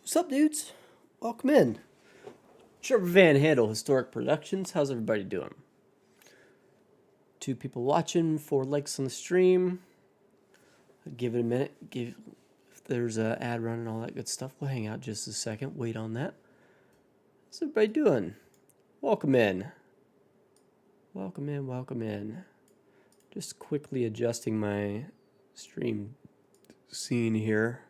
What's up, dudes? Welcome in. Trevor Van Handel, Historic Productions. How's everybody doing? 2 people watching, 4 likes on the stream. Give it a minute. If there's an ad running and all that good stuff, we'll hang out just a second. Wait on that. How's everybody doing? Welcome in. Welcome in, welcome in. Just quickly adjusting my stream scene here.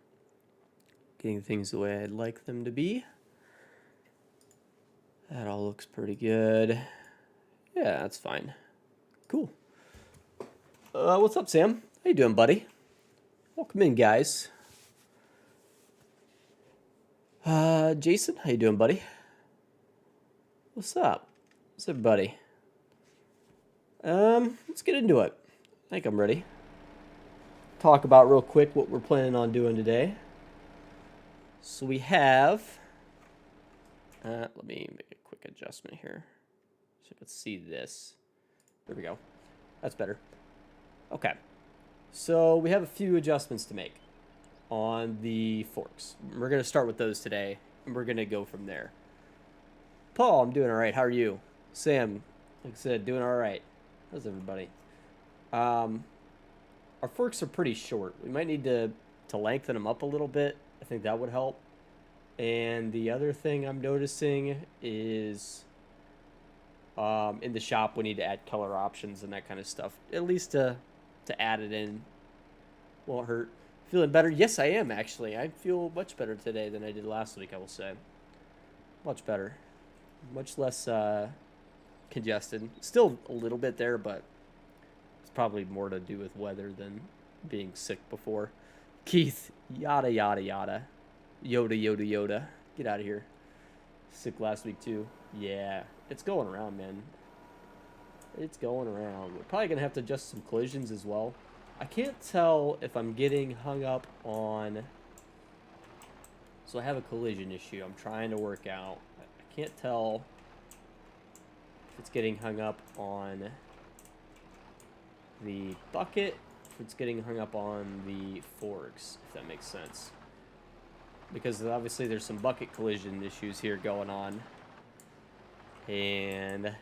Getting things the way I'd like them to be. That all looks pretty good. Yeah, that's fine. Cool. What's up, Sam? How you doing, buddy? Welcome in, guys. Jason, how you doing, buddy? What's up? What's up, buddy? Let's get into it. I think I'm ready. Talk about real quick what we're planning on doing today. So we have, let me make a quick adjustment here so you can see this. There we go. That's better. Okay. So we have a few adjustments to make on the forks. We're going to start with those today, and we're going to go from there. Paul, I'm doing all right. How are you? Sam, like I said, doing all right. How's everybody? Our forks are pretty short. We might need to lengthen them up a little bit. I think that would help. And the other thing I'm noticing is in the shop we need to add color options and that kind of stuff. At least to add it in. Won't hurt. Feeling better? Yes, I am actually. I feel much better today than I did last week, I will say. Much better. Much less congested. Still a little bit there, but it's probably more to do with weather than being sick before. Keith, yada, yada, yada. Yoda, Yoda, Yoda. Get out of here. Sick last week, too. Yeah, it's going around, man. It's going around. We're probably going to have to adjust some collisions as well. I can't tell if I'm getting hung up on... So I have a collision issue I'm trying to work out. I can't tell if it's getting hung up on the bucket, if it's getting hung up on the forks, if that makes sense. Because obviously there's some bucket collision issues here going on. And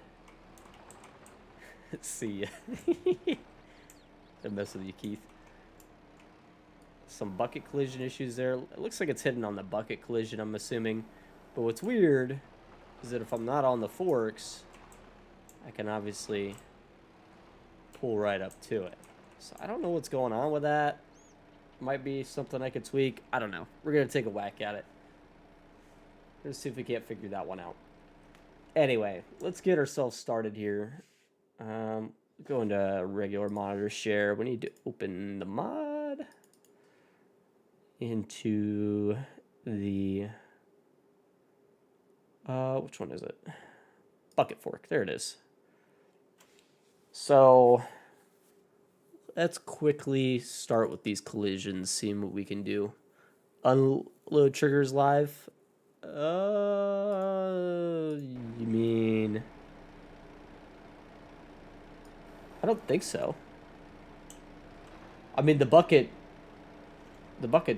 let's see. I mess with you, Keith. Some bucket collision issues there. It looks like it's hitting on the bucket collision, I'm assuming. But what's weird is that if I'm not on the forks, I can obviously pull right up to it. So I don't know what's going on with that. Might be something I could tweak. I don't know. We're going to take a whack at it. Let's see if we can't figure that one out. Anyway, let's get ourselves started here. Go into regular monitor share. We need to open the mod into the... which one is it? Bucket fork. There it is. So... let's quickly start with these collisions, seeing what we can do. Unload triggers live. You mean... I don't think so. I mean, the bucket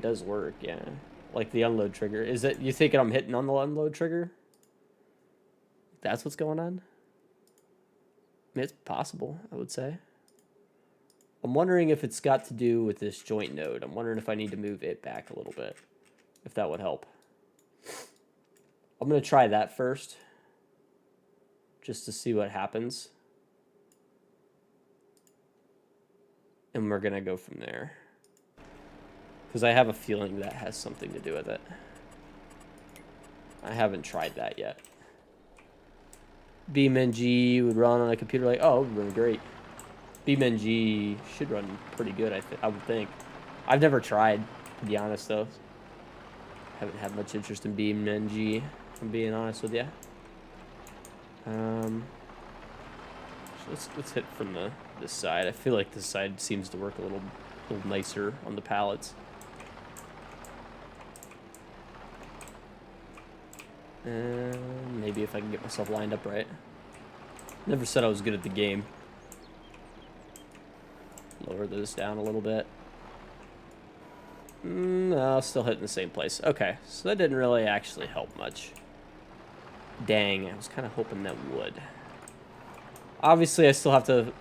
does work, yeah. Like the unload trigger. Is it, you thinking I'm hitting on the unload trigger? That's what's going on? I mean, it's possible, I would say. I'm wondering if it's got to do with this joint node. I'm wondering if I need to move it back a little bit, if that would help. I'm going to try that first, just to see what happens. And we're going to go from there. Because I have a feeling that has something to do with it. I haven't tried that yet. BeamNG would run on a computer like, oh, it would run great. BeamNG should run pretty good, I would think. I've never tried, to be honest, though. Haven't had much interest in BeamNG, if I'm being honest with you. So let's hit from this side. I feel like this side seems to work a little nicer on the pallets. Maybe if I can get myself lined up right. Never said I was good at the game. Lower this down a little bit. No, still hitting the same place. Okay, so that didn't really actually help much. Dang, I was kind of hoping that would. Obviously, I still have to,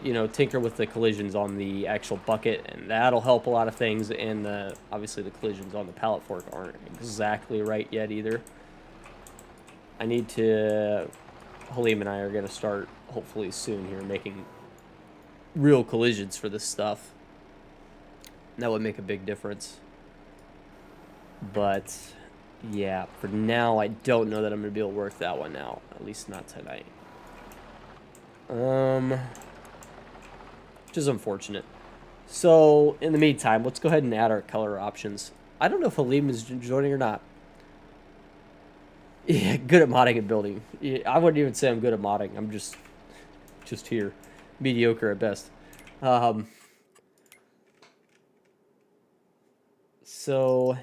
you know, tinker with the collisions on the actual bucket, and that'll help a lot of things. And obviously, the collisions on the pallet fork aren't exactly right yet either. I need to. Halim and I are going to start, hopefully soon here, making real collisions for this stuff. That would make a big difference. But, yeah, for now, I don't know that I'm going to be able to work that one out. At least not tonight. Which is unfortunate. So, in the meantime, let's go ahead and add our color options. I don't know if Halim is joining or not. Yeah, good at modding and building. Yeah, I wouldn't even say I'm good at modding. I'm just here. Mediocre at best. So,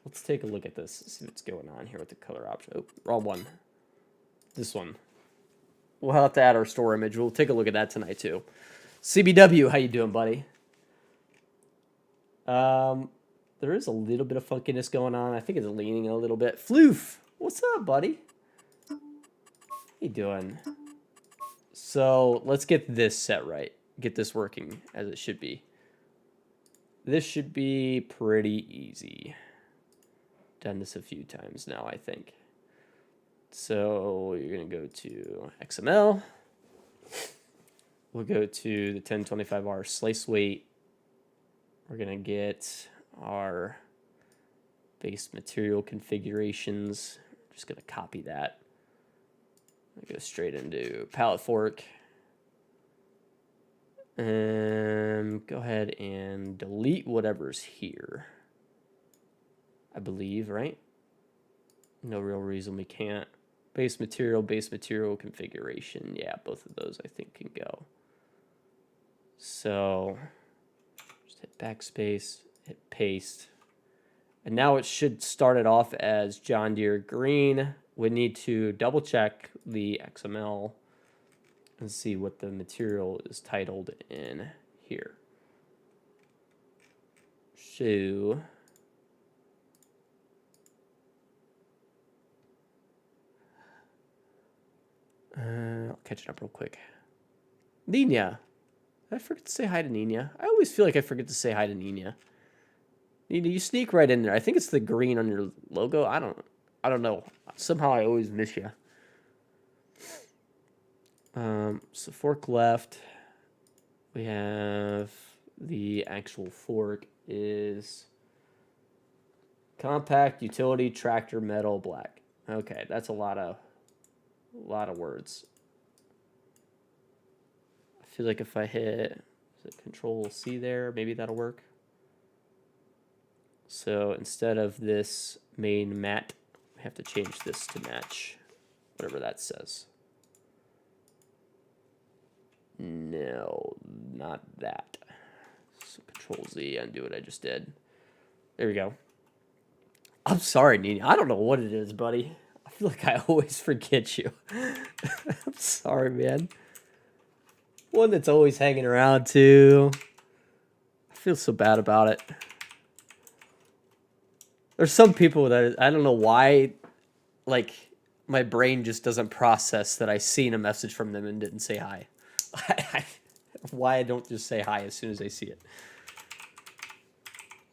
let's take a look at this. See what's going on here with the color option. Oh, wrong one. This one. We'll have to add our store image. We'll take a look at that tonight, too. CBW, how you doing, buddy? There is a little bit of funkiness going on. I think it's leaning a little bit. Floof, what's up, buddy? How you doing? So let's get this set right. Get this working as it should be. This should be pretty easy. Done this a few times now, I think. So you're going to go to XML. We'll go to the 1025R slice weight. We're going to get our base material configurations. I'm just going to copy that. Go straight into pallet fork. And go ahead and delete whatever's here. I believe, right? No real reason we can't. Base material configuration. Yeah, both of those I think can go. So just hit backspace, hit paste. And now it should start it off as John Deere green. We need to double check the XML and see what the material is titled in here. So I'll catch it up real quick. Nina. Did I forget to say hi to Nina? I always feel like I forget to say hi to Nina. Nina, you sneak right in there. I think it's the green on your logo. I don't know. Somehow I always miss you. So fork left. We have the actual fork is compact utility tractor metal black. Okay, that's a lot of words. I feel like if I hit Control C there, maybe that'll work. So instead of this main mat, we have to change this to match whatever that says. No, not that. So Control Z, undo what I just did. There we go. I'm sorry, Nina. I don't know what it is, buddy. I feel like I always forget you. I'm sorry, man. One that's always hanging around, too. I feel so bad about it. There's some people that I don't know why, like, my brain just doesn't process that I seen a message from them and didn't say hi. Why I don't just say hi as soon as I see it.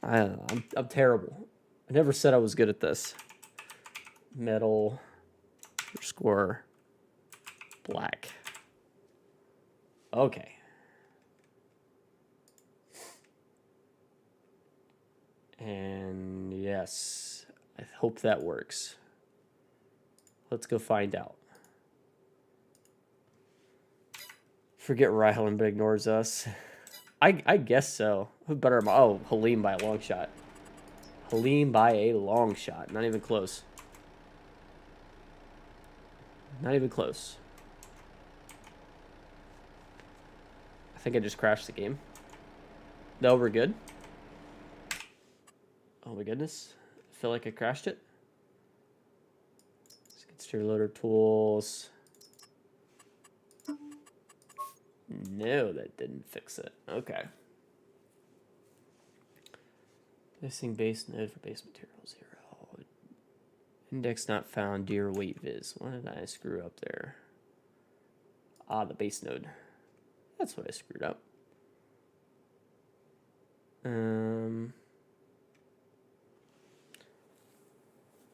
I don't know. I'm terrible. I never said I was good at this. Metal _ black. Okay. And yes, I hope that works. Let's go find out. Forget Ryland ignores us. I guess so. Who better? Oh, Halim by a long shot. Halim by a long shot. Not even close. Not even close. I think I just crashed the game. No, we're good. Oh my goodness. I feel like I crashed it. Let's get steer loader tools. No, that didn't fix it. Okay. Missing base node for base material 0. Index not found, DEERE weight viz. What did I screw up there? Ah, the base node. That's what I screwed up.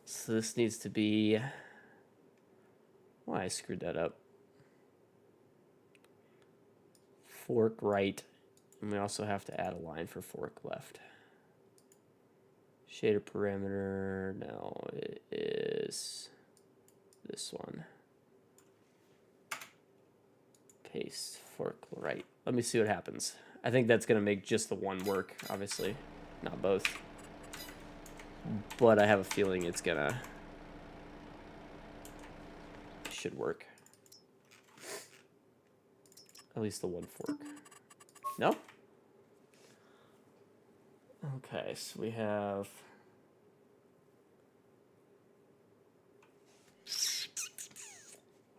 So this needs to be... Why I screwed that up. Fork right. And we also have to add a line for fork left. Shader parameter, no, it is this one. Paste, fork right. Let me see what happens. I think that's going to make just the one work, obviously, not both. But I have a feeling it's going to... should work. At least the one fork. No? Okay, so we have...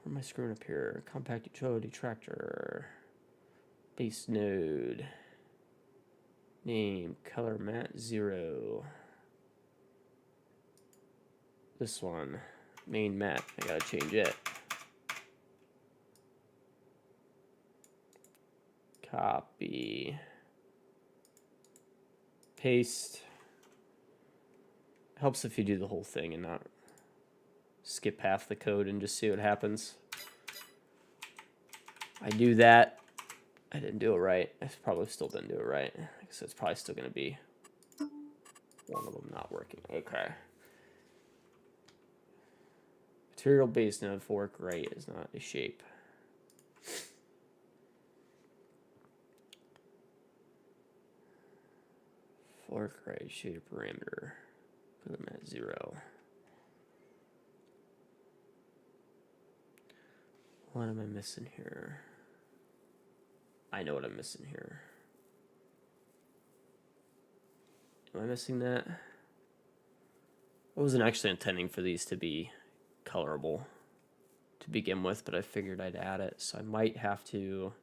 What am I screwing up here? Compact utility tractor. Base node. Name, color matte 0. This one. Main matte. I gotta change it. Copy. Paste. Helps if you do the whole thing and not skip half the code and just see what happens. I do that. I didn't do it right. I probably still didn't do it right. I guess it's probably still going to be one of them not working. Okay. Material base node fork right is not a shape. Fork right shader parameter. Put them at 0. What am I missing here? I know what I'm missing here. Am I missing that? I wasn't actually intending for these to be colorable to begin with, but I figured I'd add it. So I might have to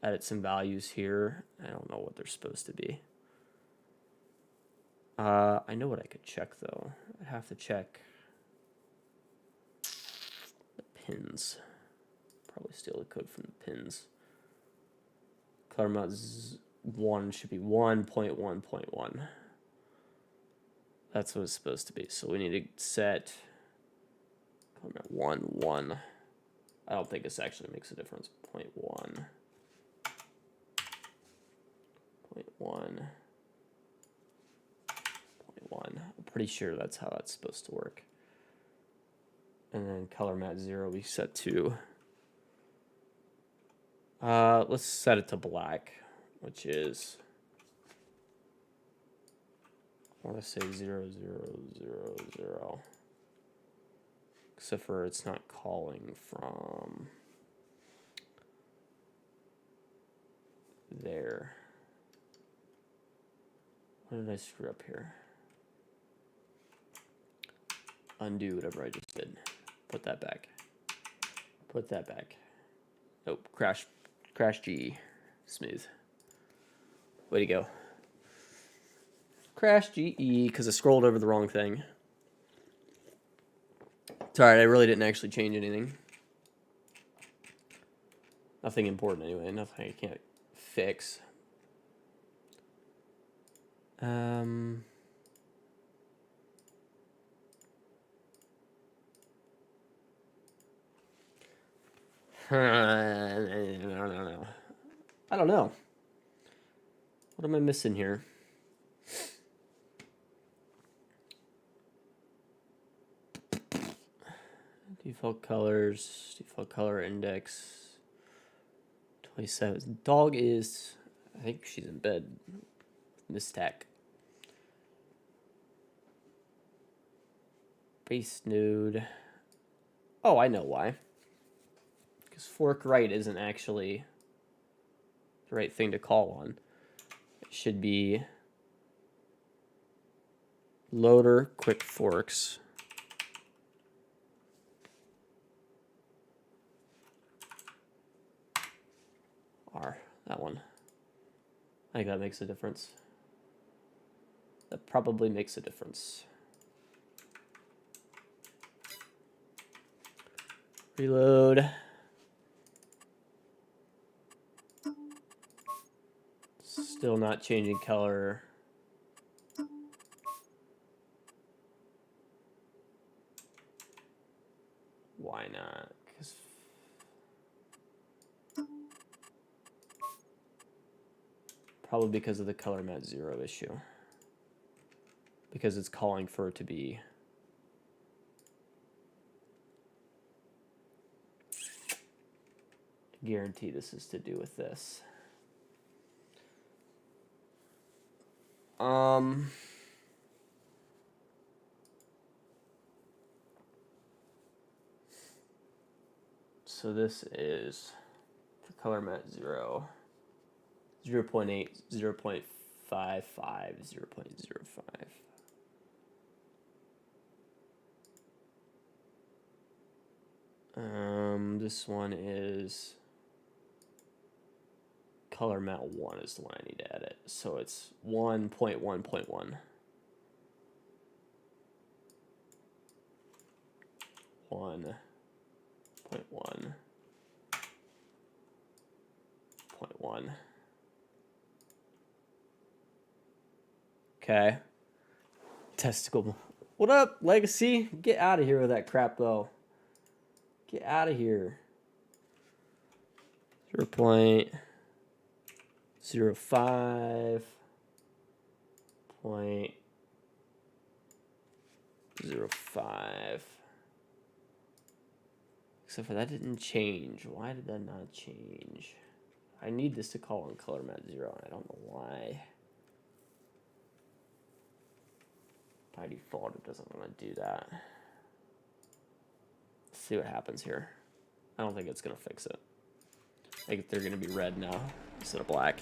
edit some values here. I don't know what they're supposed to be. I know what I could check though. I'd have to check the pins. Probably steal the code from the pins. Color amount 1 should be 1.1.1. That's what it's supposed to be. So we need to set color amount 1, 1. I don't think this actually makes a difference. 0.1. 0.1. 0.1. I'm pretty sure that's how that's supposed to work. And then color matte 0 we set to... let's set it to black, which is, I want to say 0, 0, 0, 0. Except for it's not calling from there. What did I screw up here? Undo whatever I just did. Put that back. Put that back. Nope, crash G. Smooth. Way to go. Crash GE, because I scrolled over the wrong thing. It's alright, I really didn't actually change anything. Nothing important anyway, nothing I can't fix. I don't know. What am I missing here? Default colors, default color index, 27. Dog is, I think she's in bed. Miss Tack. Base node. Oh, I know why. Because fork right isn't actually the right thing to call on. It should be loader quick forks. R, that one. I think that makes a difference. that probably makes a difference. Reload. Still not changing color. Why not? Probably because of the color matte 0 issue. Because it's calling for it to be. I guarantee this is to do with this. So this is the color matte 0, 0.8, 0.55, 0.05. This one is color matte 1 is the one I need to edit. So it's 1.1.1. 1.1.1. Okay. Testicle. What up, Legacy? Get out of here with that crap, though. Get out of here. 0.05. 0.05. Except for that didn't change. Why did that not change? I need this to call on color matte 0, and I don't know why. By default, it doesn't want to do that. Let's see what happens here. I don't think it's going to fix it. I think they're going to be red now instead of black.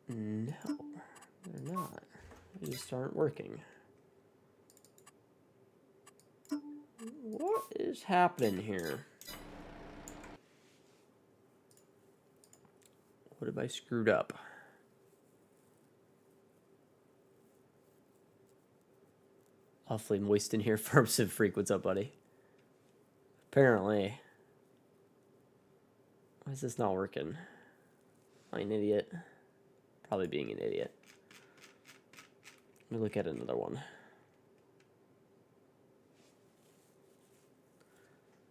No, they're not. They just aren't working. What is happening here? What have I screwed up? Awfully moist in here. Firmsiv Freak, what's up, buddy? Apparently. Why is this not working? Am I an idiot? Probably being an idiot. Let me look at another one.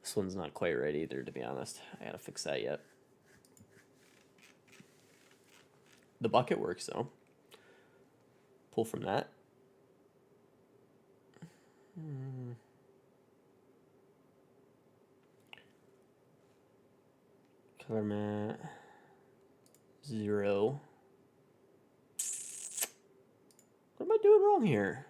This one's not quite right either, to be honest. I gotta fix that yet. The bucket works, though. Pull from that. Color matte 0. What am I doing wrong here?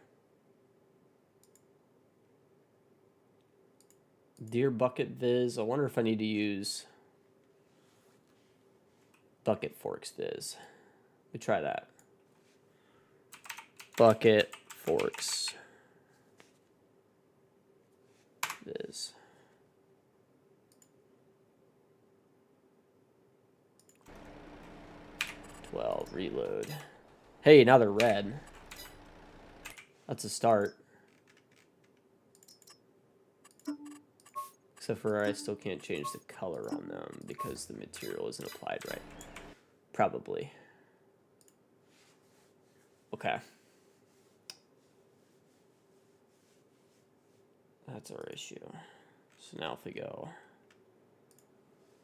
DEERE bucket viz. I wonder if I need to use bucket FORKS viz. Let me try that. Bucket FORKS viz. Reload. Hey, now they're red. That's a start. Except for I still can't change the color on them because the material isn't applied right. Probably. Okay. That's our issue. So now if we go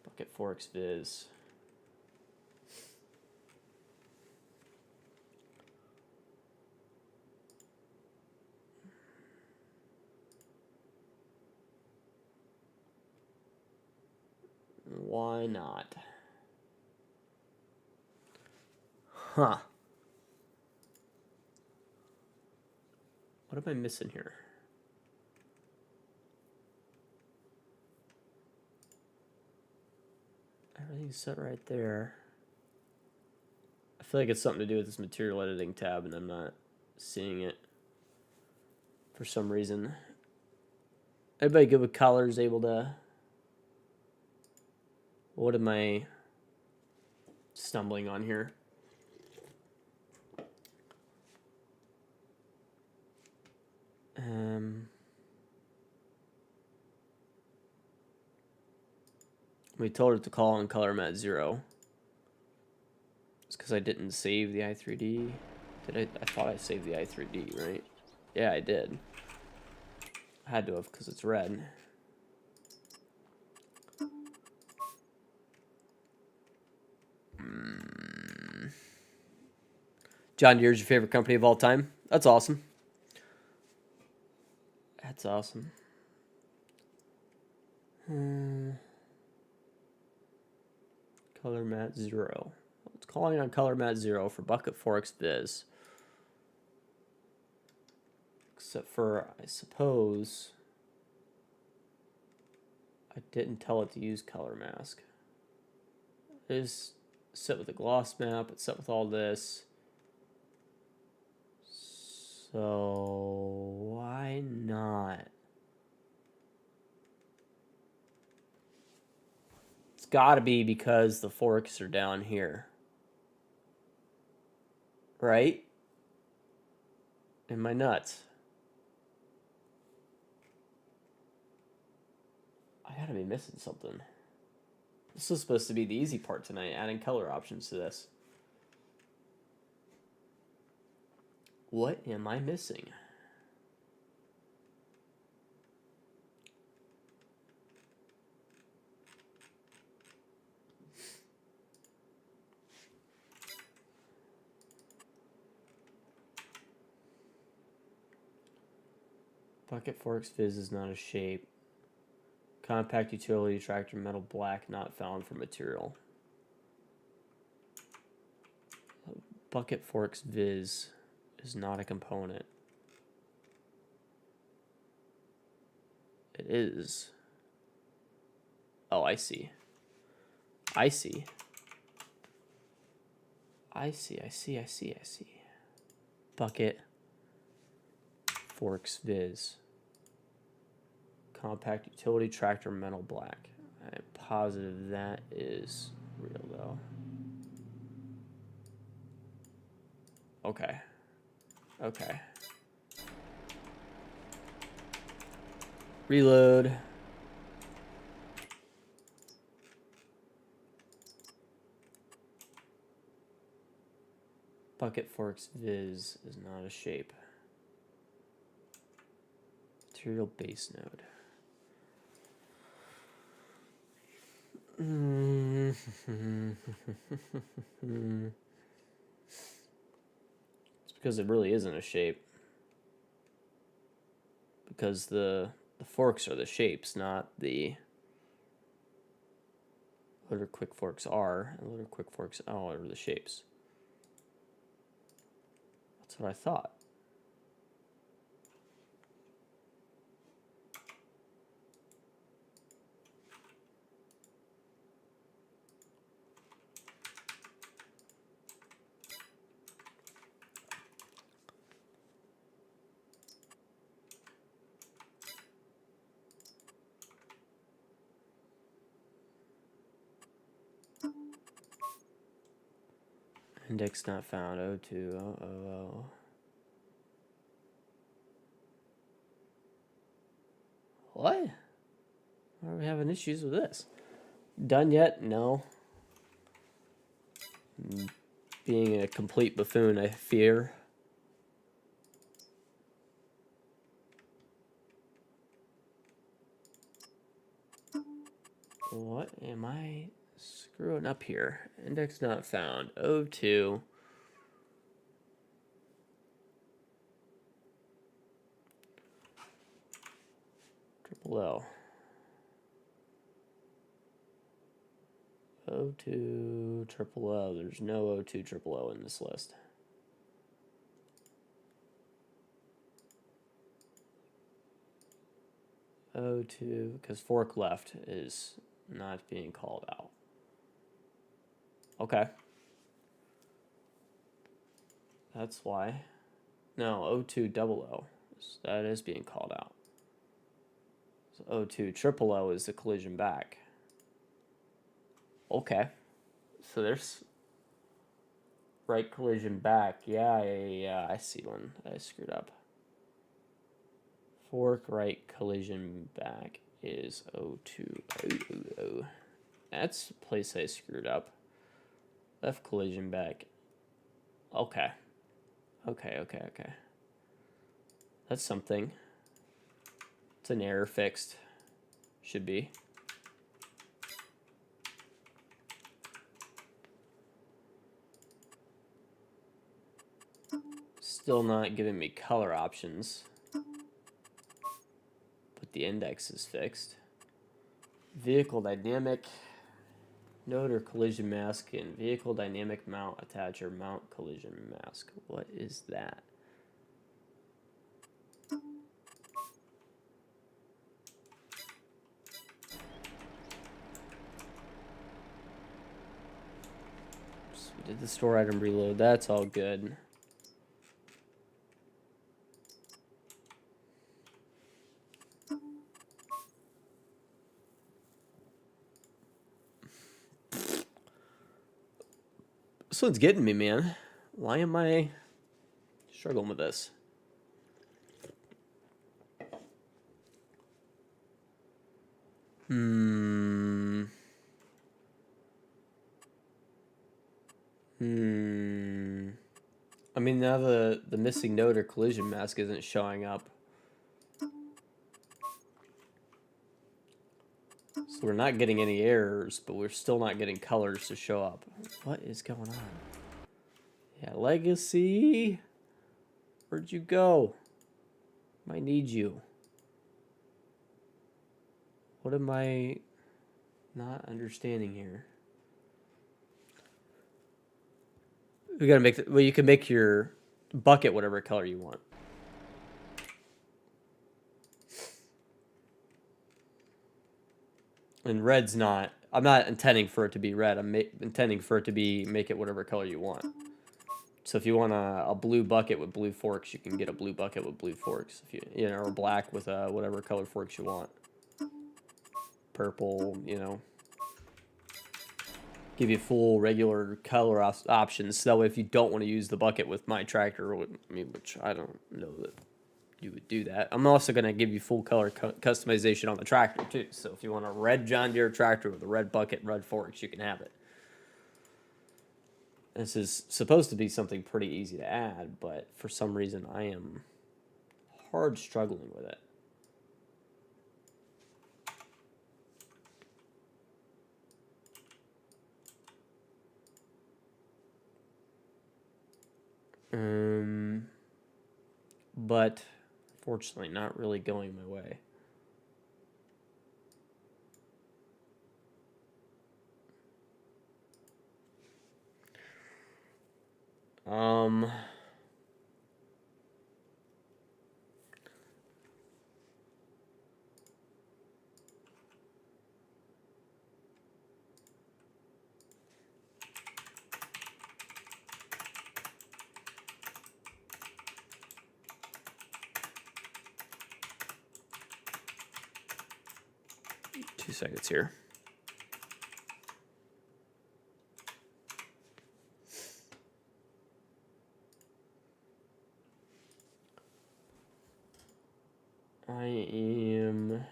bucket FORKS viz. Why not? Huh. What am I missing here? Everything's set right there. I feel like it's something to do with this material editing tab and I'm not seeing it for some reason. Everybody good with colors able to What am I stumbling on here? We told it to call on color mat 0. It's because I didn't save the i3D. Did I? I thought I saved the i3D, right? Yeah, I did. I had to have because it's red. John Deere's your favorite company of all time? That's awesome. That's awesome. Color mat 0. It's calling on color mat 0 for bucket FORKS viz. Except for, I suppose, I didn't tell it to use color mask. It is set with a gloss map. It's set with all this. So why not? It's got to be because the FORKS are down here. Right? Am I nuts? I gotta be missing something. This was supposed to be the easy part tonight, adding color options to this. What am I missing? Bucket FORKS viz is not a shape. Compact utility tractor metal black not found for material. Bucket FORKS viz is not a component. It is. Oh, I see. I see. I see, I see, I see, I see. Bucket FORKS viz. Compact utility tractor metal black. I'm positive that is real though. Okay. Okay. Reload. Bucket FORKS viz is not a shape. Material base node. It's because it really isn't a shape. Because the forks are the shapes, not the loader quick forks are, and loader quick forks are the shapes. That's what I thought. Index not found. O2. Oh. What? Why are we having issues with this? Done yet? No. Being a complete buffoon, I fear. What am I screwing up here? Index not found. O2. Triple O. O2 triple O. There's no O2 triple O in this list. O2, because fork left is not being called out. Okay. That's why. No, O2 double O. That is being called out. So O2 triple O is the collision back. Okay. So there's right collision back. Yeah. I see one. I screwed up. Fork right collision back is 02. That's the place I screwed up. Left collision back. Okay. That's something. It's an error fixed. Should be. Still not giving me color options. But the index is fixed. Vehicle dynamic node or collision mask and vehicle dynamic mount attacher mount collision mask. What is that? So we did the store item reload. That's all good. This one's getting me, man. Why am I struggling with this? I mean, now the missing node or collision mask isn't showing up. So we're not getting any errors, but we're still not getting colors to show up. What is going on? Yeah, Legacy. Where'd you go? Might need you. What am I not understanding here? We gotta make well, you can make your bucket whatever color you want. And red's not. I'm not intending for it to be red. I'm intending for it to be make it whatever color you want. So if you want a blue bucket with blue forks, you can get a blue bucket with blue forks. If you know, or black with whatever color forks you want. Purple, you know. Give you full regular color options. So that way, if you don't want to use the bucket with my tractor, which I don't know that you would do that. I'm also going to give you full color customization on the tractor too. So if you want a red John Deere tractor with a red bucket, red forks, you can have it. This is supposed to be something pretty easy to add, but for some reason I am hard struggling with it. But fortunately not really going my way. Two seconds here. I am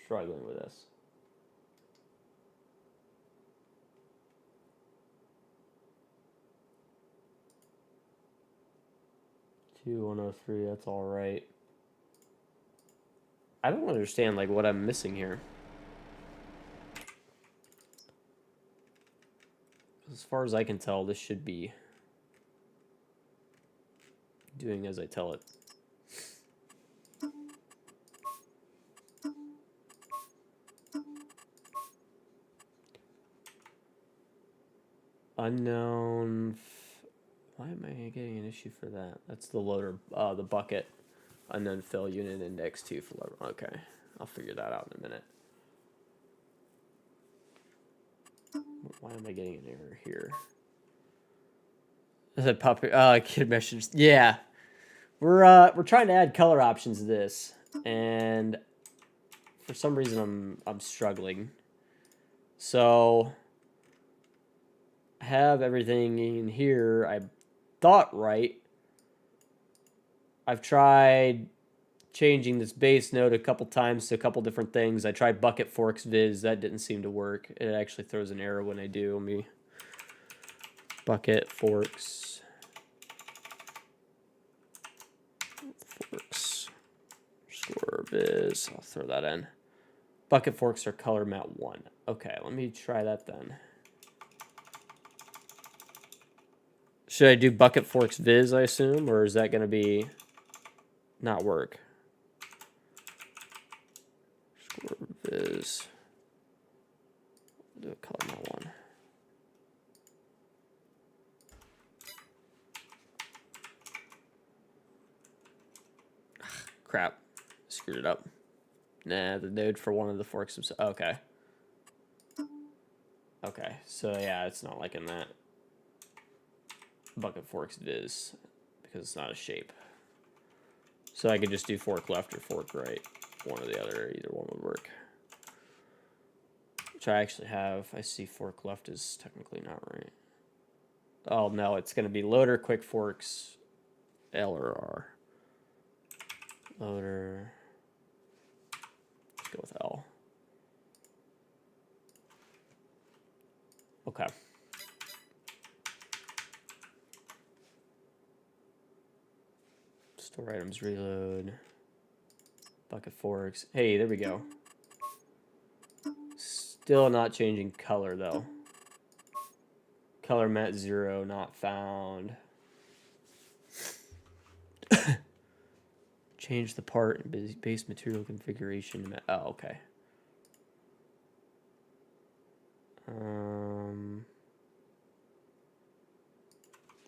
struggling with this. $2,103, that's all right. I don't understand like what I'm missing here. As far as I can tell, this should be doing as I tell it. Unknown. Why am I getting an issue for that? That's the loader, the bucket. Unknown fill unit index 2 for loader. Okay, I'll figure that out in a minute. Why am I getting an error here? Is that popular? Kid message. Yeah, we're trying to add color options to this, and for some reason I'm struggling. So I have everything in here. I thought right. I've tried changing this base node a couple times to a couple different things. I tried bucket forks viz. That didn't seem to work. It actually throws an error when I do. Let me bucket forks score viz. I'll throw that in. Bucket forks are color mat 1. Okay, let me try that then. Should I do bucket forks viz, I assume, or is that going to be not work? Score viz. Do a color mat 1. Crap. Screwed it up. Nah, the node for one of the forks. Okay. Okay, so yeah, it's not like in that bucket forks viz because it's not a shape. So I could just do fork left or fork right. One or the other, either one would work. Which I actually have. I see fork left is technically not right. Oh no, it's going to be loader quick forks L or R. Loader. Let's go with L. Okay. Store items reload. Bucket forks. Hey, there we go. Still not changing color though. Color mat 0 not found. Change the part and base material configuration. Oh, okay.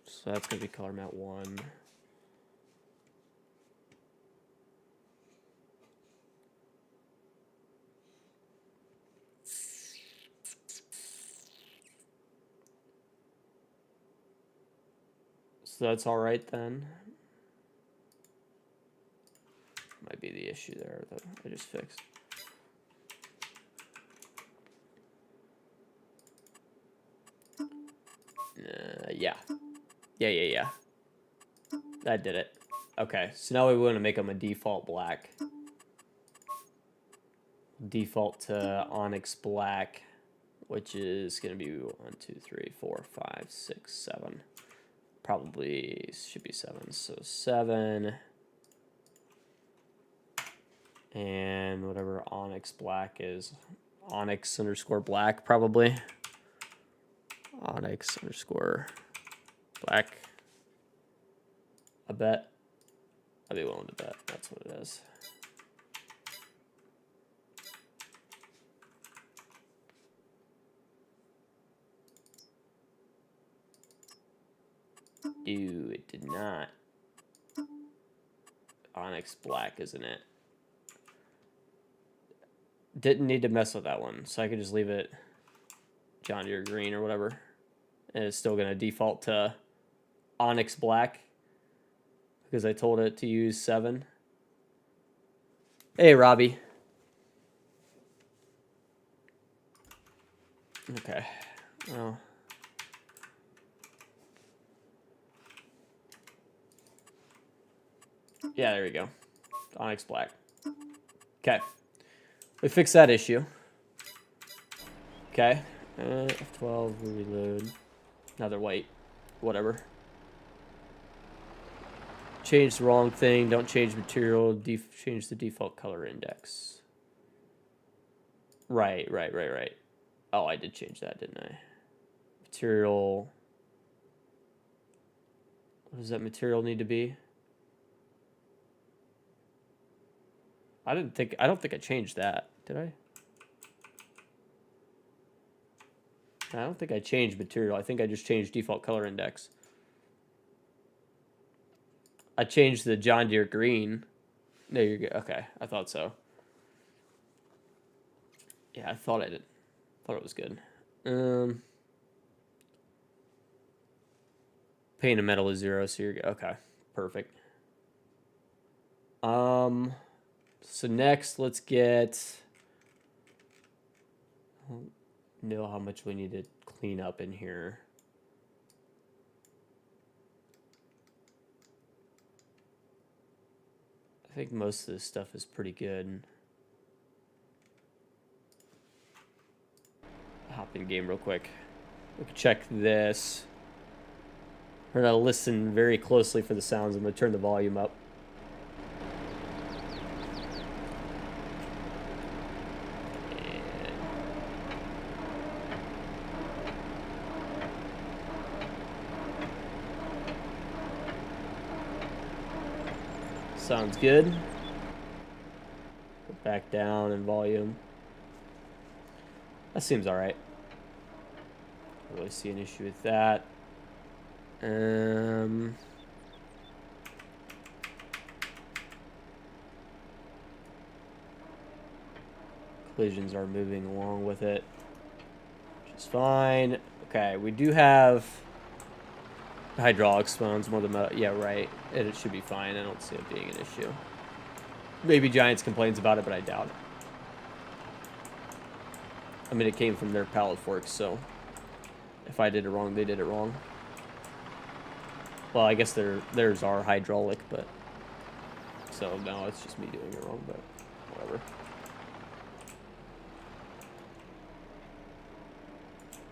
So that's gonna be color mat 1. So that's all right then. Might be the issue there that I just fixed. Yeah. That did it. Okay, so now we want to make them a default black. Default to onyx black, which is going to be 1, 2, 3, 4, 5, 6, 7. Probably should be 7. So 7. And whatever onyx black is. Onyx underscore black, probably. Onyx underscore black. I bet. I'd be willing to bet that's what it is. Ew, it did not. Onyx black, isn't it? Didn't need to mess with that one, so I could just leave it John Deere green or whatever. And it's still going to default to onyx black because I told it to use 7. Hey, Robbie. Okay. Well. Yeah, there we go. Onyx black. Okay. We fixed that issue. Okay. F12, reload. Another white. Whatever. Change the wrong thing. Don't change material. Change the default color index. Right. Oh, I did change that, didn't I? Material. What does that material need to be? I don't think I changed that. Did I? I don't think I changed material. I think I just changed default color index. I changed the John Deere green. There you go. Okay, I thought so. Yeah, I thought I did. Thought it was good. Paint of metal is 0, so you're good. Okay, perfect. So next, let's get know how much we need to clean up in here. I think most of this stuff is pretty good. Hop in game real quick. We can check this. We're gonna listen very closely for the sounds. I'm gonna turn the volume up. Sounds good. Go back down in volume. That seems all right. I don't really see an issue with that. Collisions are moving along with it, which is fine. Okay, we do have hydraulic spawns more than metal. Yeah, right. It should be fine. I don't see it being an issue. Maybe Giants complains about it, but I doubt it. I mean, it came from their pallet forks, so if I did it wrong, they did it wrong. Well, I guess theirs are hydraulic, but so no, it's just me doing it wrong, but whatever.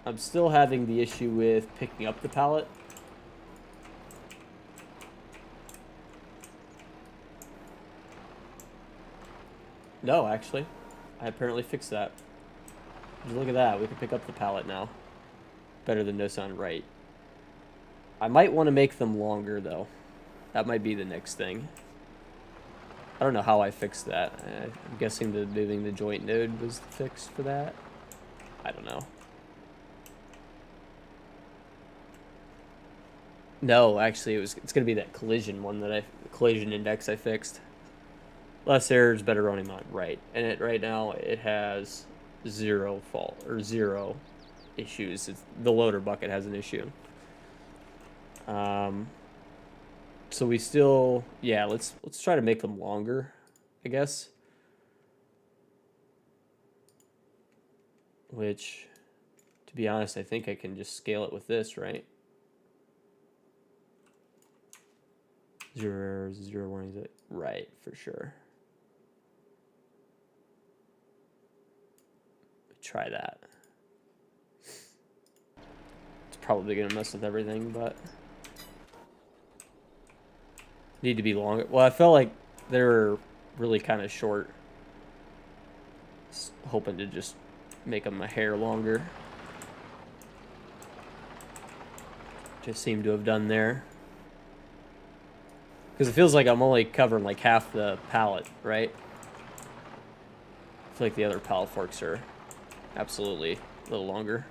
I'm still having the issue with picking up the pallet. No, actually, I apparently fixed that. Just look at that. We can pick up the pallet now. Better than no sound, right? I might want to make them longer, though. That might be the next thing. I don't know how I fixed that. I'm guessing that moving the joint node was the fix for that. I don't know. No, actually, it's going to be that collision one that collision index I fixed. Less errors, better running on right. And right now it has 0 fault or 0 issues. The loader bucket has an issue. So we still, yeah, let's try to make them longer, I guess. Which, to be honest, I think I can just scale it with this, right? 0 errors, 0 warnings, right, for sure. Try that. It's probably gonna mess with everything, but need to be longer. Well, I felt like they were really kind of short. Hoping to just make them a hair longer. Just seem to have done there. Because it feels like I'm only covering like half the pallet, right? I feel like the other pallet forks are absolutely a little longer.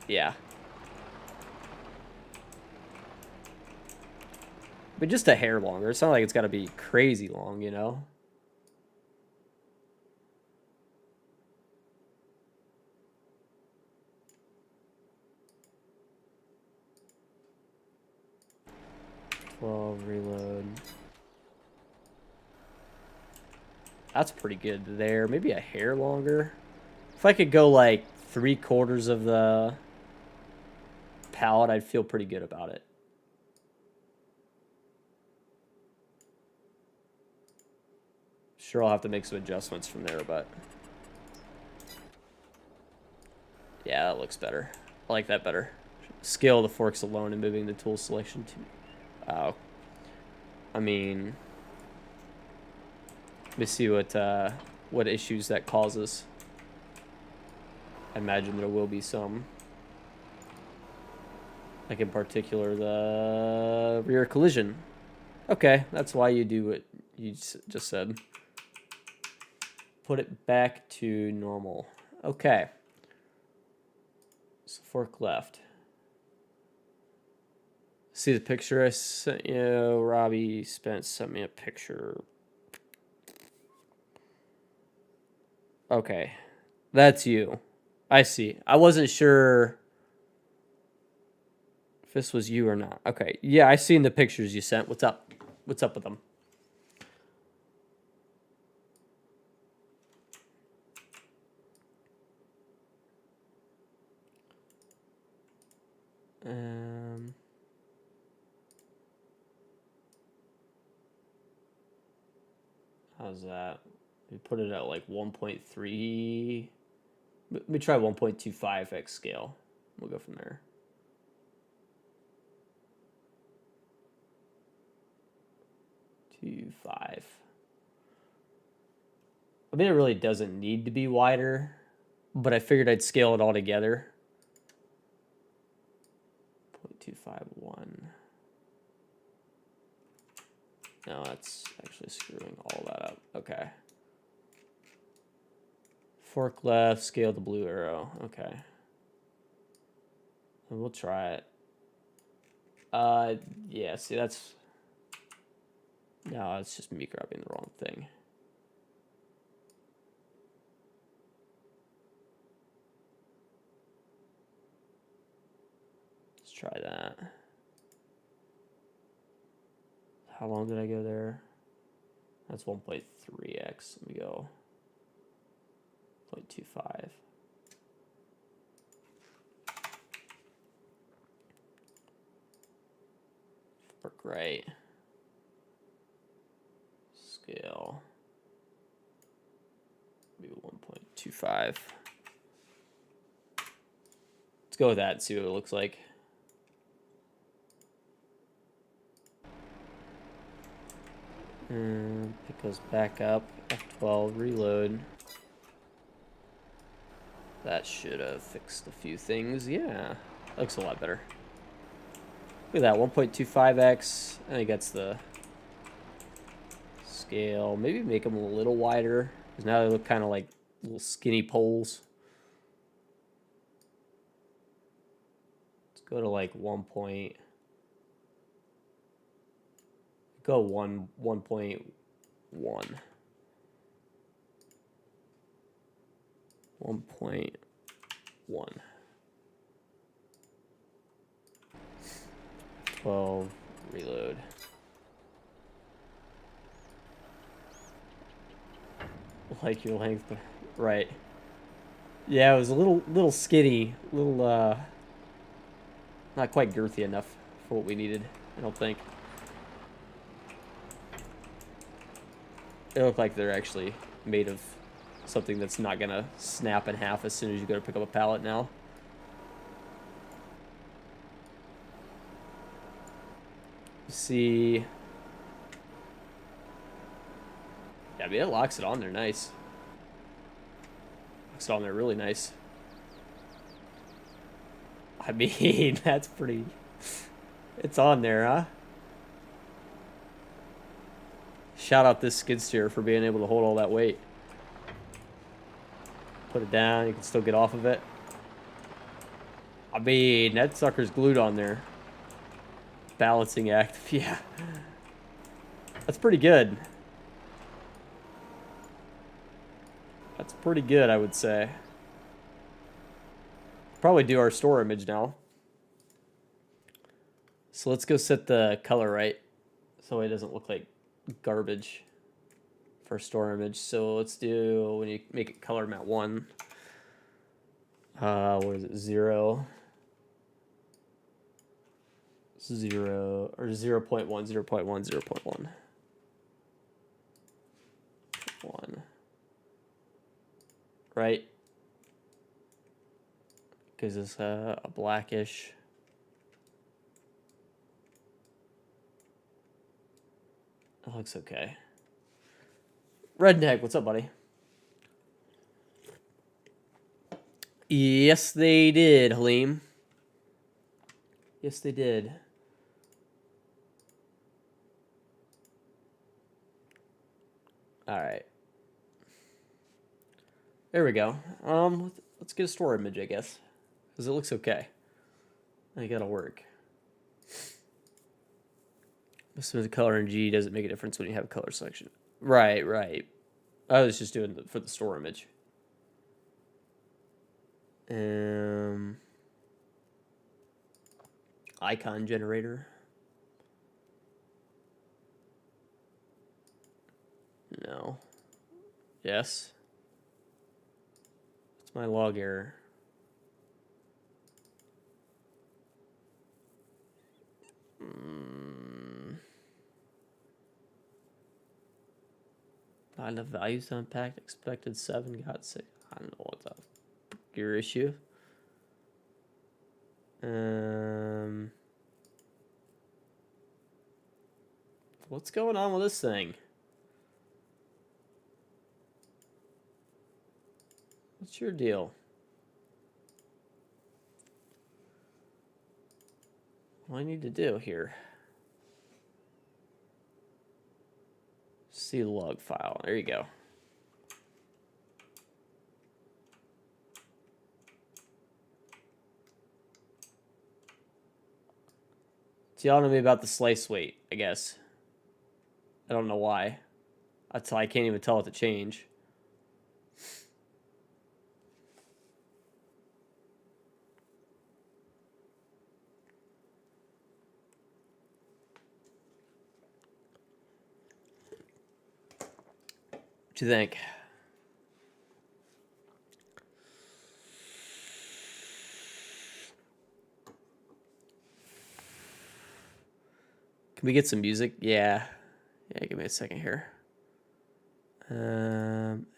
Yeah. But just a hair longer. It's not like it's got to be crazy long, you know? Reload. That's pretty good there. Maybe a hair longer. If I could go like 3/4 of the pallet, I'd feel pretty good about it. Sure, I'll have to make some adjustments from there, but yeah, that looks better. I like that better. Scale the forks alone and moving the tool selection to. Oh, I mean, let me see what issues that causes. I imagine there will be some. Like in particular, the rear collision. Okay, that's why you do what you just said. Put it back to normal. Okay. So fork left. See the picture I sent you? Robbie Spence sent me a picture. Okay. That's you. I see. I wasn't sure if this was you or not. Okay. Yeah, I seen the pictures you sent. What's up? What's up with them? How's that? We put it at like 1.3. Let me try 1.25x scale. We'll go from there. Five. I mean, it really doesn't need to be wider, but I figured I'd scale it all together. 0.251. No, that's actually screwing all that up. Okay. Fork left, scale the blue arrow. Okay. And we'll try it. Yeah, see, that's... No, it's just me grabbing the wrong thing. Let's try that. How long did I go there? That's 1.3x. Let me go 0.25. Work right. Scale. Maybe 1.25. Let's go with that and see what it looks like. And it goes back up. F12, reload. That should have fixed a few things. Yeah, looks a lot better. Look at that, 1.25x. I think that's the scale. Maybe make them a little wider, because now they look kind of like little skinny poles. Let's go to like 1.1. 1.1. 1.1. 12, reload. Like your length, right? Yeah, it was a little skinny, little not quite girthy enough for what we needed. I don't think. They look like they're actually made of something that's not gonna snap in half as soon as you go to pick up a pallet now. See. Yeah, I mean, it locks it on there nice. Locks it on there really nice. I mean, that's pretty... It's on there, huh? Shout out this skid steer for being able to hold all that weight. Put it down, you can still get off of it. I mean, that sucker's glued on there. Balancing act, yeah. That's pretty good. That's pretty good, I would say. Probably do our store image now. So let's go set the color right, so it doesn't look like garbage for store image. So let's do, when you make it color mat 1, what is it, 0, 0, or 0 0.1, 0 0.1, 0 0.1. 1. Right? Gives us a blackish. That looks okay. Redneck, what's up, buddy? Yes, they did, Halim. Yes, they did. All right. There we go. Let's get a store image, I guess, because it looks okay. I think that'll work. Smooth color in G doesn't make a difference when you have a color selection. Right, right. I was just doing it for the store image. Icon generator. No. Yes. What's my log error? Not enough values to unpack. Expected 7, got 6. I don't know what the your issue. What's going on with this thing? What's your deal? What do I need to do here? See the log file. There you go. So y'all know me about the slice weight, I guess. I don't know why. That's why I can't even tell it to change. What you think? Can we get some music? Yeah. Yeah, give me a second here.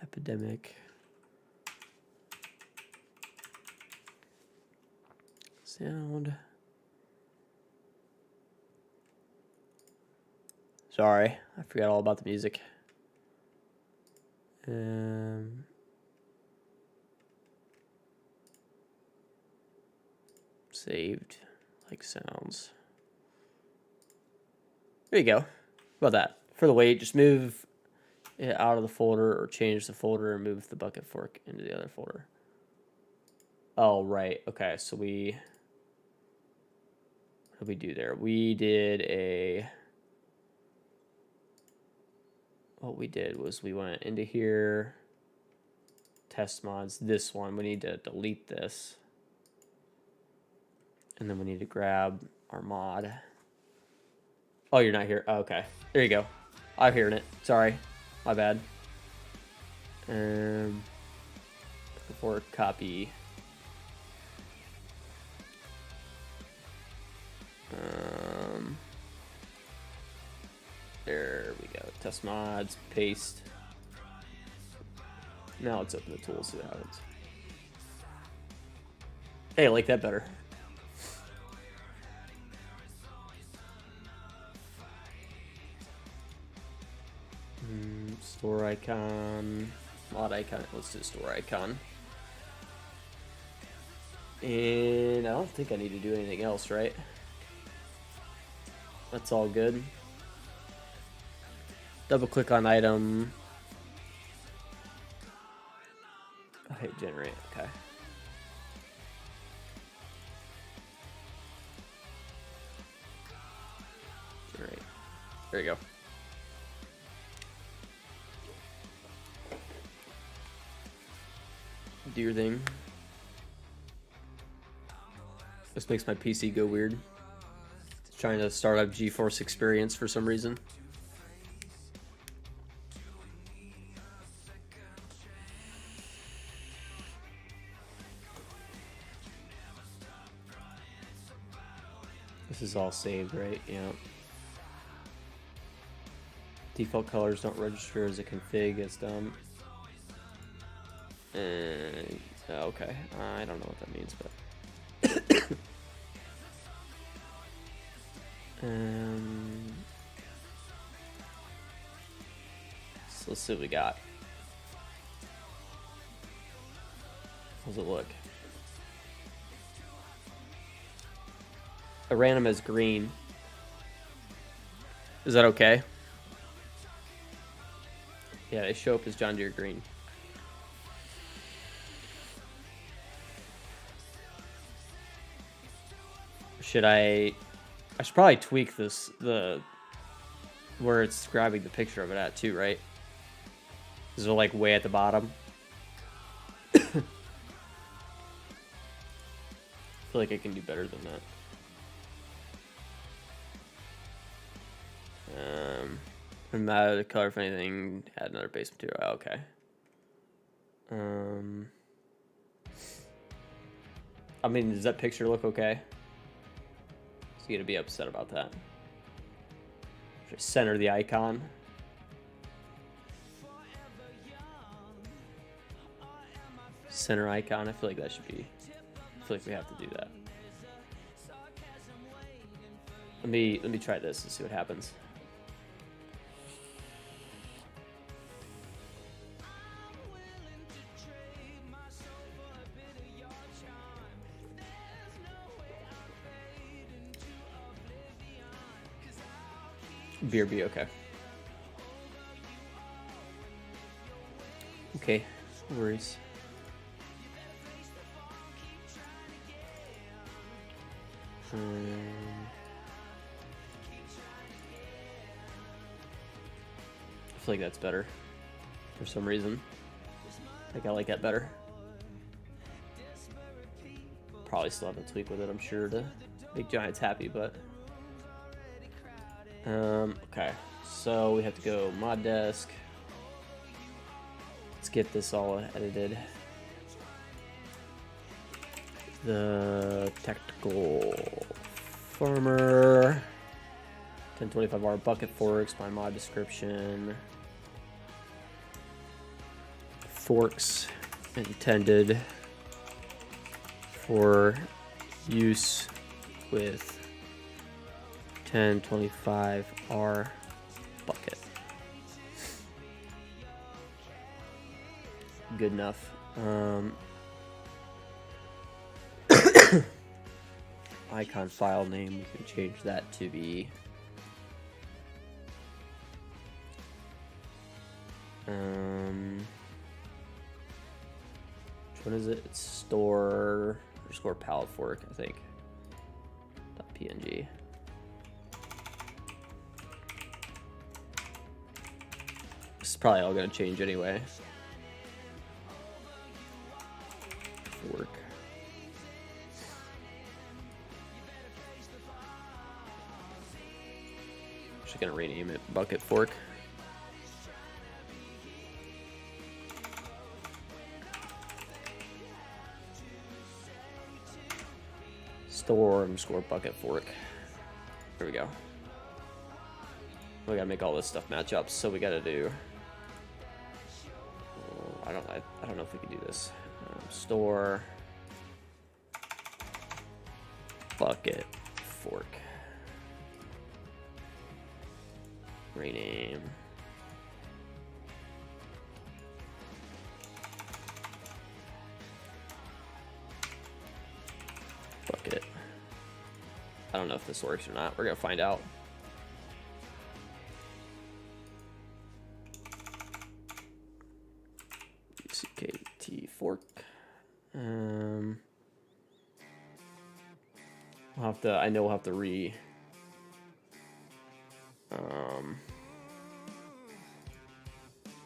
Epidemic. Sound. Sorry, I forgot all about the music. Saved, like sounds. There you go. How about that? For the weight, just move it out of the folder or change the folder and move the bucket fork into the other folder. Oh, right. Okay, so what did we do there? We did a... What we did was we went into here, test mods, this one. We need to delete this. And then we need to grab our mod. Oh, you're not here. Oh, okay. There you go. I'm hearing it. Sorry. My bad. Before copy. There we go. Test mods, paste. Now let's open the tools, see what happens. Hey, I like that better. Store icon, mod icon. Let's do store icon. And I don't think I need to do anything else, right? That's all good. Double click on item. Oh, hit generate. Okay. Generate. There you go. Do your thing. This makes my PC go weird. It's trying to start up GeForce Experience for some reason. This is all saved, right? Yeah. Default colors don't register as a config. It's dumb. Okay. I don't know what that means, but. So let's see what we got. How's it look? I ran them as green. Is that okay? Yeah, they show up as John Deere green. Should I should probably tweak this, where it's grabbing the picture of it at too, right? Is it like way at the bottom? I feel like I can do better than that. I'm out of color for anything. Add another base material. Oh, okay. I mean, does that picture look okay? So you gotta be upset about that. Just center the icon. center icon. I feel like that should be, I feel like we have to do that. Let me try this and see what happens. BRB, okay. Okay, no worries. I feel like that's better for some reason. I think I like that better. Probably still have a tweak with it, I'm sure, to make Giants happy, but okay, so we have to go mod desk. Let's get this all edited. The tactical farmer, 1025R bucket forks, my mod description. Forks intended for use with 1025R bucket. Good enough. Icon file name, we can change that to be what is it? It's store _ palette fork, I think. .png. This is probably all gonna change anyway. Fork. Just gonna rename it bucket fork. Store _ bucket fork. There we go. We gotta make all this stuff match up, so we gotta do. I don't know if we can do this. Store bucket fork. Rename. Bucket. I don't know if this works or not. We're gonna find out. CKT fork. We'll have to. I know we'll have to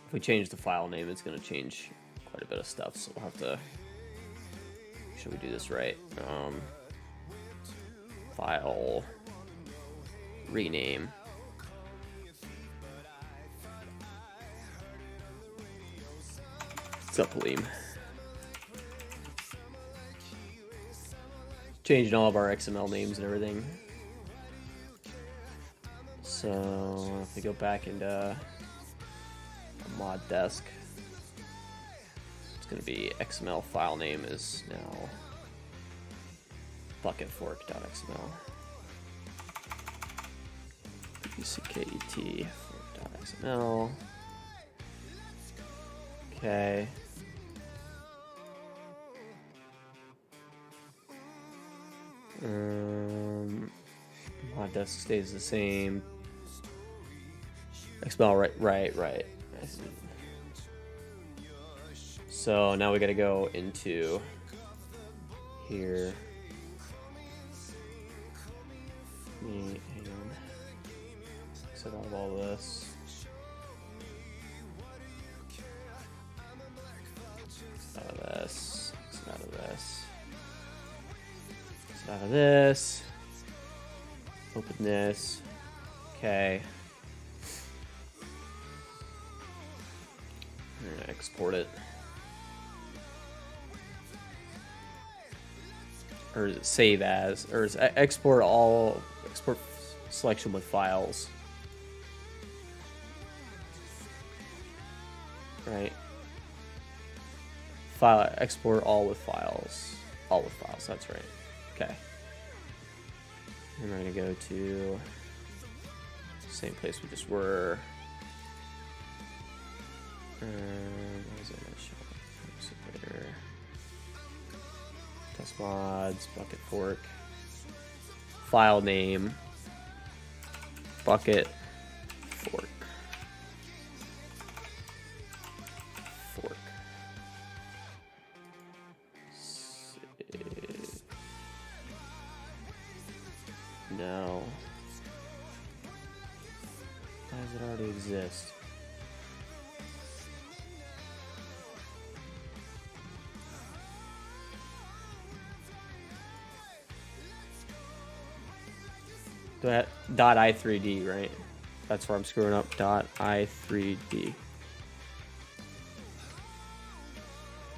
if we change the file name, it's going to change quite a bit of stuff. So we'll have to. Should we do this right? File rename. What's up, Liam? Changing all of our XML names and everything. So if we go back into mod desk, it's going to be XML file name is now bucketfork.xml. CKET fork.xml. Okay. Mod desk stays the same. XML, right. So now we got to go into here. Hang on. Exit out of all this. Out of this. Out of this. Out of this. Open this. Okay. I'm gonna export it. Or is it save as? Or is it export all? Export selection with files. Right. File export all with files. All with files, that's right. Okay. And we're gonna go to the same place we just were. What was it? There. Test mods, bucket fork, file name, bucket fork. Fork. No. Why does it already exist? Dot i3d, right? That's where I'm screwing up. Dot i3d.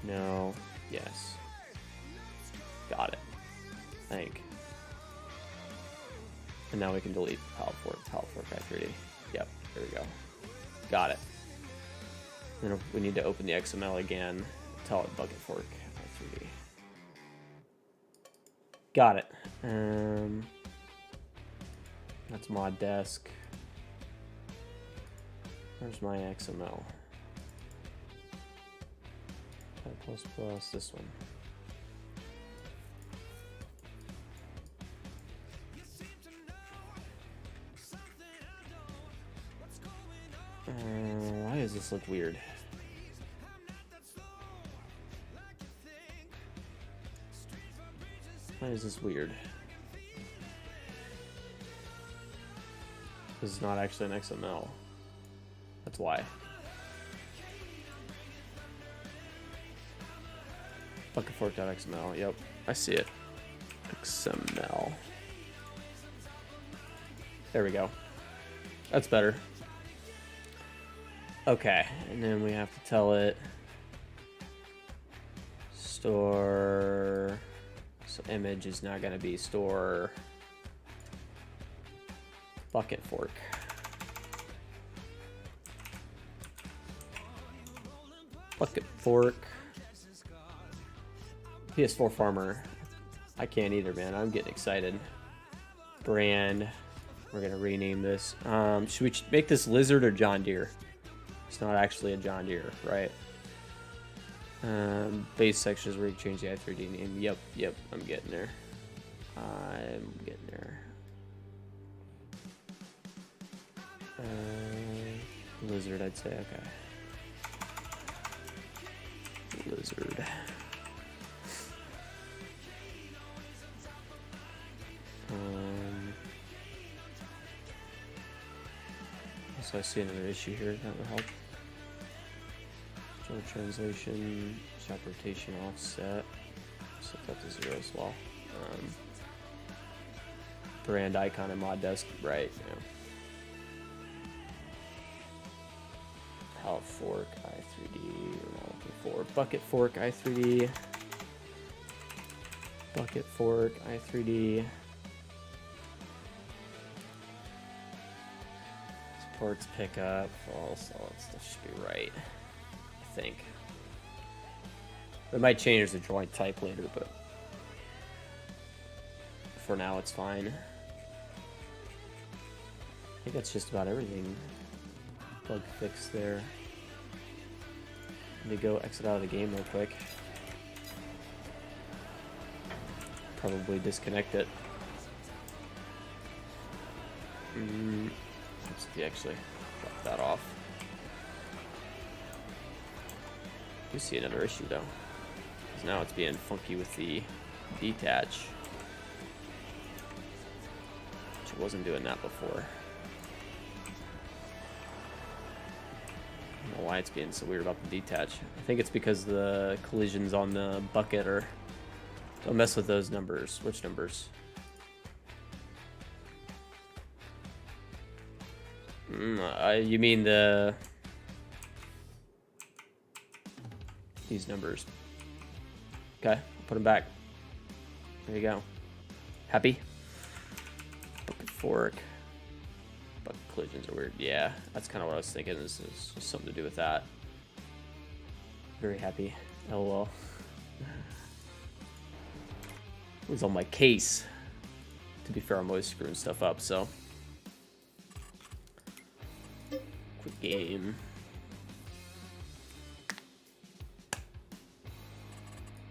No. Yes. Got it. I think. And now we can delete palette fork i3d. Yep, there we go. Got it. Then we need to open the XML again. Tell it bucket fork i3d. Got it. That's mod desk. Where's my XML? This one. Why does this look weird? Why is this weird? This is not actually an XML. That's why. Bucketfork.xml. Yep, I see it. XML. There we go. That's better. Okay, and then we have to tell it store. So image is now going to be store bucket fork. Bucket fork. PS4 farmer. I can't either, man. I'm getting excited. Brand. We're gonna rename this. Should we make this Lizard or John Deere? It's not actually a John Deere, right? Base section is where you change the i3d name. Yep, I'm getting there. I'm getting there. Lizard, I'd say. Okay. Lizard. So I see another issue here that would help. Show translation, shop rotation offset. Set that to 0 as well. Brand icon and mod desk, right? Yeah. Palette fork i3d. We're not looking for bucket fork i3d. Bucket fork i3d. Supports pickup. False. All that stuff should be right. I think. We might change the joint type later, but for now it's fine. I think that's just about everything. Bug fix there. Let me go exit out of the game real quick. Probably disconnect it. Let's actually drop that off. You see another issue though, because now it's being funky with the detach, which it wasn't doing that before. I don't know why it's being so weird about the detach. I think it's because the collisions on the bucket are. Don't mess with those numbers. Which numbers? You mean these numbers? Okay, put them back. There you go. Happy? Bucket fork. Bucket collisions are weird. Yeah, that's kind of what I was thinking. This is something to do with that. Very happy. LOL. It was on my case. To be fair, I'm always screwing stuff up, so. Quick game.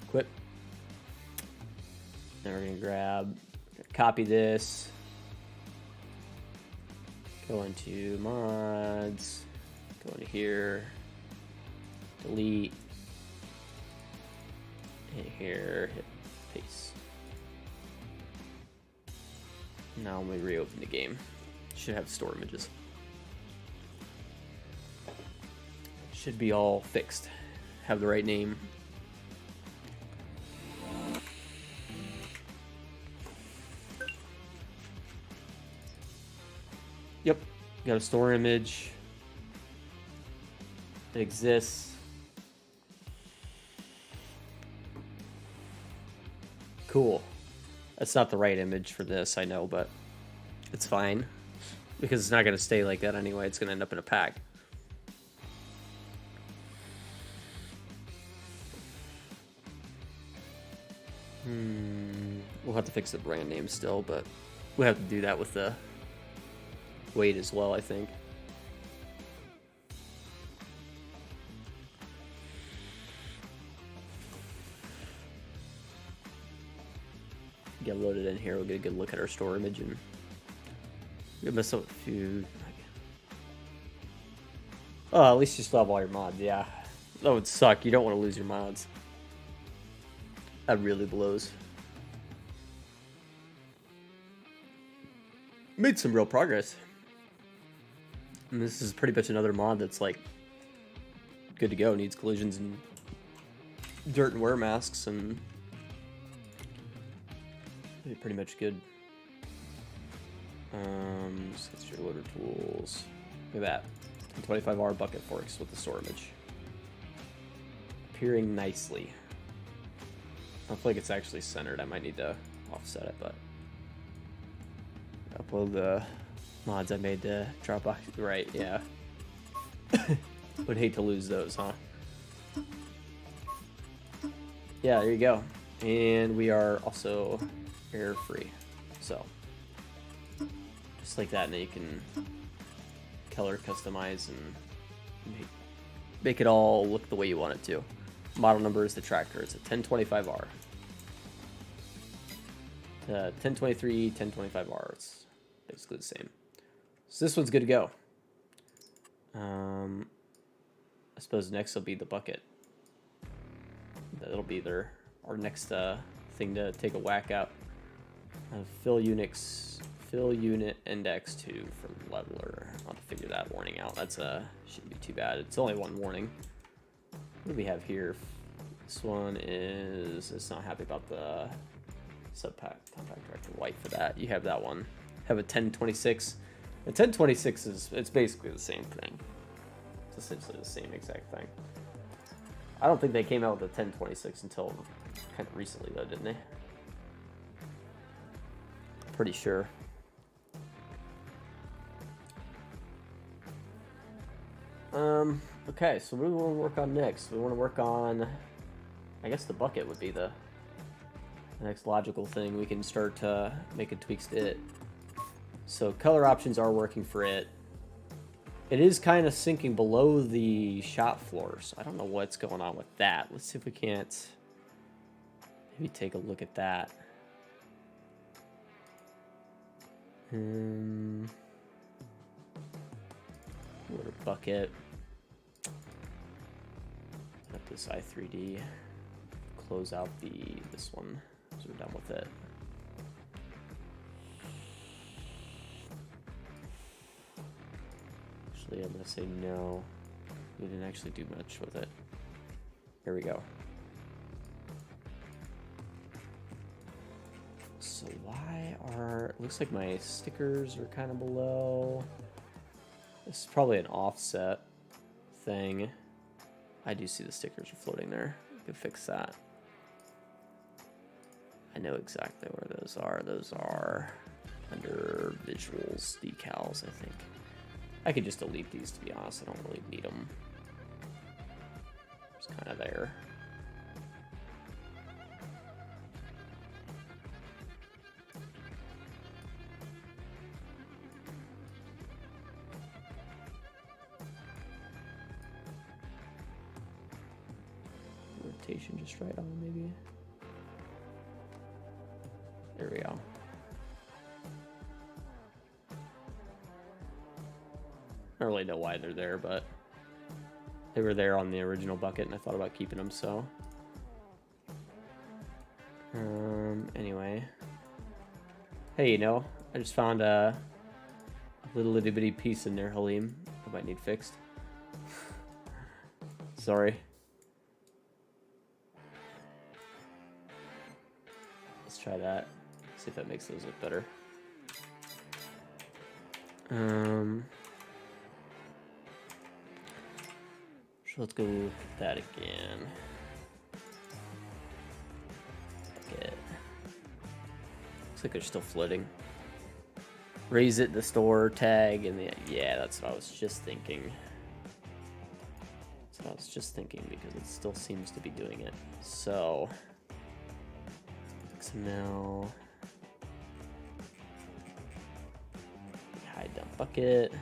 Quit. Now we're gonna copy this. Go into mods. Go into here. Delete. And here, hit paste. Now when we reopen the game, should have store images. Should be all fixed. Have the right name. Yep, got a store image. It exists. Cool. That's not the right image for this, I know, but it's fine. Because it's not going to stay like that anyway. It's going to end up in a pack. We'll have to fix the brand name still, but we'll have to do that with the weight as well, I think. Get loaded in here, we'll get a good look at our store image, and we'll mess up a few. Oh, at least you still have all your mods, yeah. That would suck, you don't want to lose your mods. That really blows. Made some real progress. And this is pretty much another mod that's like good to go. Needs collisions and dirt and wear masks, and pretty much good. So that's your loader tools. Look at that. 25R bucket forks with the store image. Appearing nicely. I feel like it's actually centered. I might need to offset it, but upload the mods I made to Dropbox. Right, yeah. Would hate to lose those, huh? Yeah, there you go. And we are also error free. So just like that, and then you can color customize and make it all look the way you want it to. Model number is the tractor. It's a 1025R. 1023, 1025R. It's basically the same. So this one's good to go. I suppose next will be the bucket. That'll be our next thing to take a whack at. Fill unit index 2 from leveler. I'll have to figure that warning out. That's shouldn't be too bad. It's only one warning. What do we have here? This one is, it's not happy about the compact tractor white for that. You have that one. Have a 1026. The 1026 it's basically the same thing. It's essentially the same exact thing. I don't think they came out with the 1026 until kind of recently though, didn't they? Pretty sure. Okay, so what do we want to work on next? We want to work on, I guess the bucket would be the next logical thing. We can start making tweaks to it. So color options are working for it. It is kind of sinking below the shop floor, so I don't know what's going on with that. Let's see if we can't maybe take a look at that. Order bucket. Up this i3D. Close out this one, so we're done with it. Actually, I'm gonna say no. We didn't actually do much with it. Here we go. So why are, it looks like my stickers are kind of below. This is probably an offset thing. I do see the stickers are floating there. We could fix that. I know exactly where those are. Those are under visuals, decals, I think. I could just delete these, to be honest. I don't really need them. It's kind of there. rotation just right on, maybe. There we go. I don't really know why they're there, but they were there on the original bucket, and I thought about keeping them, so. Anyway. Hey, you know, I just found a little itty bitty piece in there, Halim. I might need fixed. Sorry. Let's try that. See if that makes those look better. So let's go look at that again. Okay. Looks like they're still floating. Raise it, the store tag, and the yeah, that's what I was just thinking. That's what I was just thinking because it still seems to be doing it. So XML. Hide that bucket.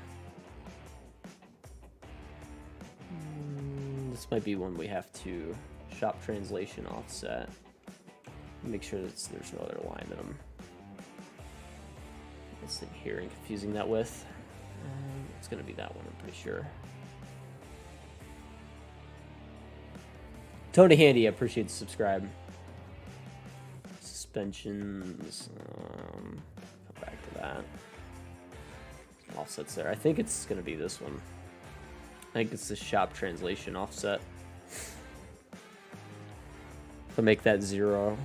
This might be one we have to shop translation offset. Make sure that there's no other line that I'm missing here and confusing that with. It's going to be that one, I'm pretty sure. Tony Handy, I appreciate the subscribe. Suspensions. Come back to that. Some offsets there. I think it's going to be this one. I think it's the shop translation offset. If I make that 0,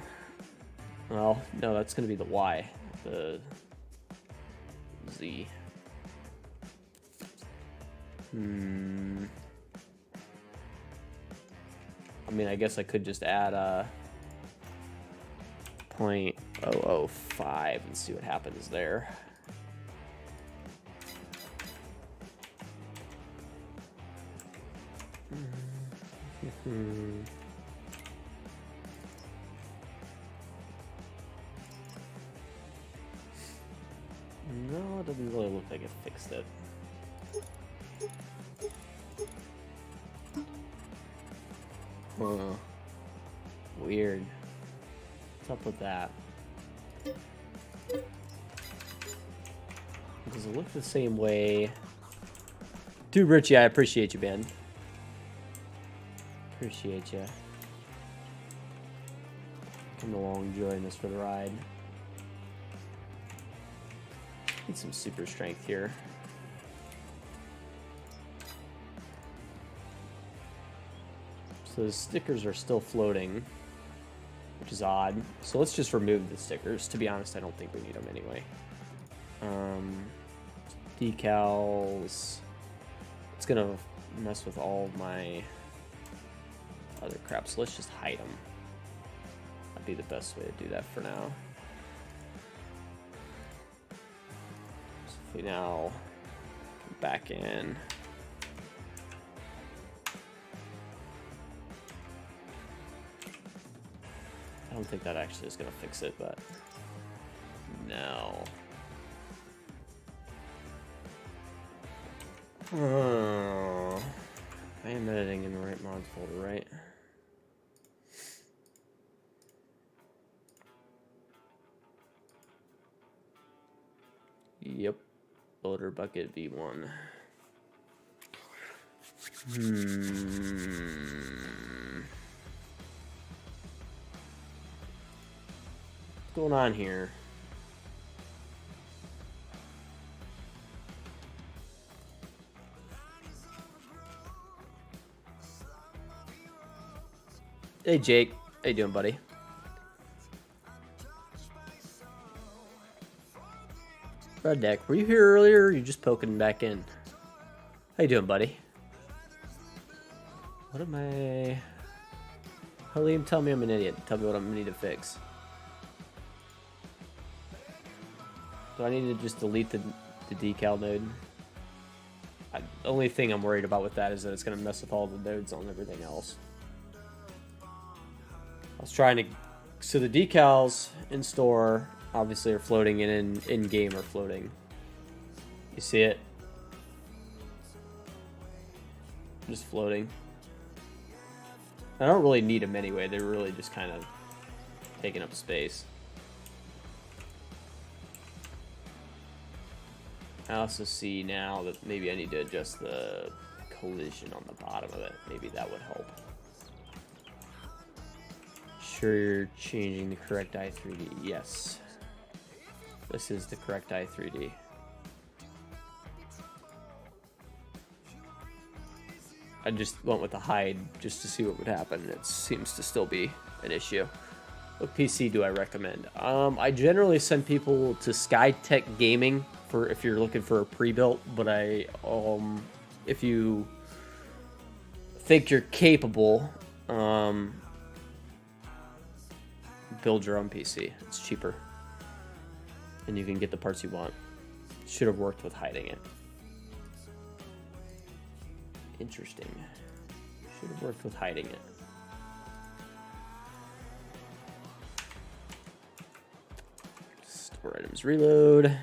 well, no, that's going to be the Y, the Z. I mean, I guess I could just add a 0.005 and see what happens there. No, it doesn't really look like it fixed it. Huh. Weird. What's up with that? Does it look the same way? Dude, Richie, I appreciate you, man. Appreciate you. Come along, join us for the ride. Need some super strength here. So the stickers are still floating, which is odd. So let's just remove the stickers. To be honest, I don't think we need them anyway. Decals. It's gonna mess with all my other crap, so let's just hide them. That'd be the best way to do that for now. So if we now come back in, I don't think that actually is going to fix it, but no. Oh, I am editing in the right mods folder, right? Yep. Loader bucket V1. What's going on here? Hey Jake, how you doing, buddy? Red Deck, were you here earlier or are you just poking back in? How you doing, buddy? What am I... Halim, tell me I'm an idiot. Tell me what I'm gonna need to fix. Do I need to just delete the decal node? The only thing I'm worried about with that is that it's gonna mess with all the nodes on everything else. I was trying to... So the decals in store obviously are floating and in-game are floating. You see it? Just floating. I don't really need them anyway. They're really just kind of taking up space. I also see now that maybe I need to adjust the collision on the bottom of it. Maybe that would help. Sure you're changing the correct i3D. Yes. This is the correct i3D. I just went with the hide just to see what would happen. It seems to still be an issue. What PC do I recommend? I generally send people to Skytech Gaming for if you're looking for a pre-built, but if you think you're capable, build your own PC. It's cheaper, and you can get the parts you want. Should have worked with hiding it. Interesting. Should have worked with hiding it. Store items, reload.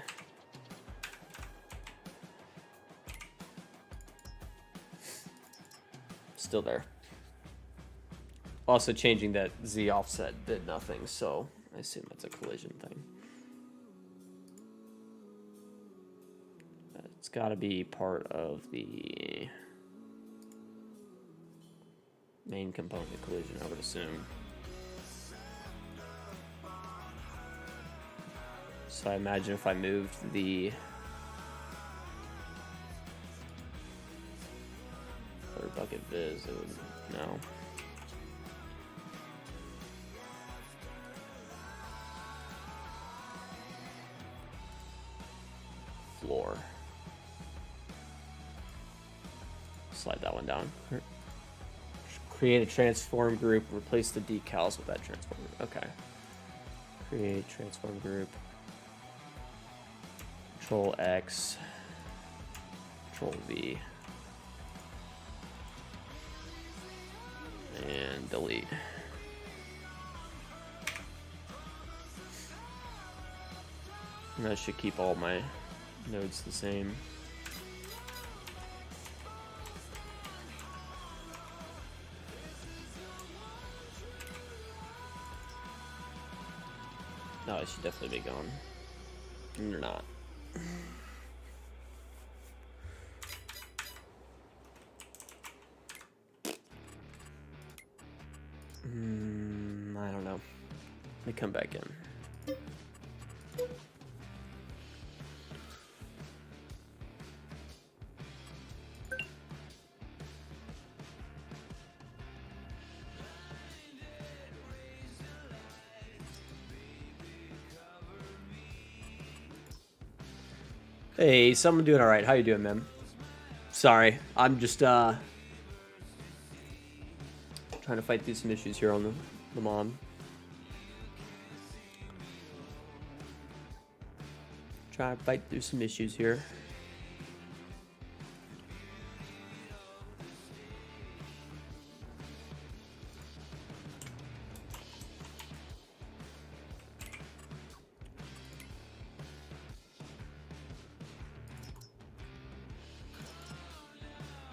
Still there. Also changing that Z offset did nothing, so I assume that's a collision thing. It's got to be part of the main component collision, I would assume. So I imagine if I moved the third bucket viz, it would, no. Floor. Slide that one down. Create a transform group, replace the decals with that transform group. Okay. Create transform group. Control X. Control V. And delete. And that should keep all my nodes the same. No, it should definitely be gone. And they're not. I don't know. Let me come back in. Hey, someone doing all right. How you doing, man? Sorry, I'm just trying to fight through some issues here on the mod. Trying to fight through some issues here.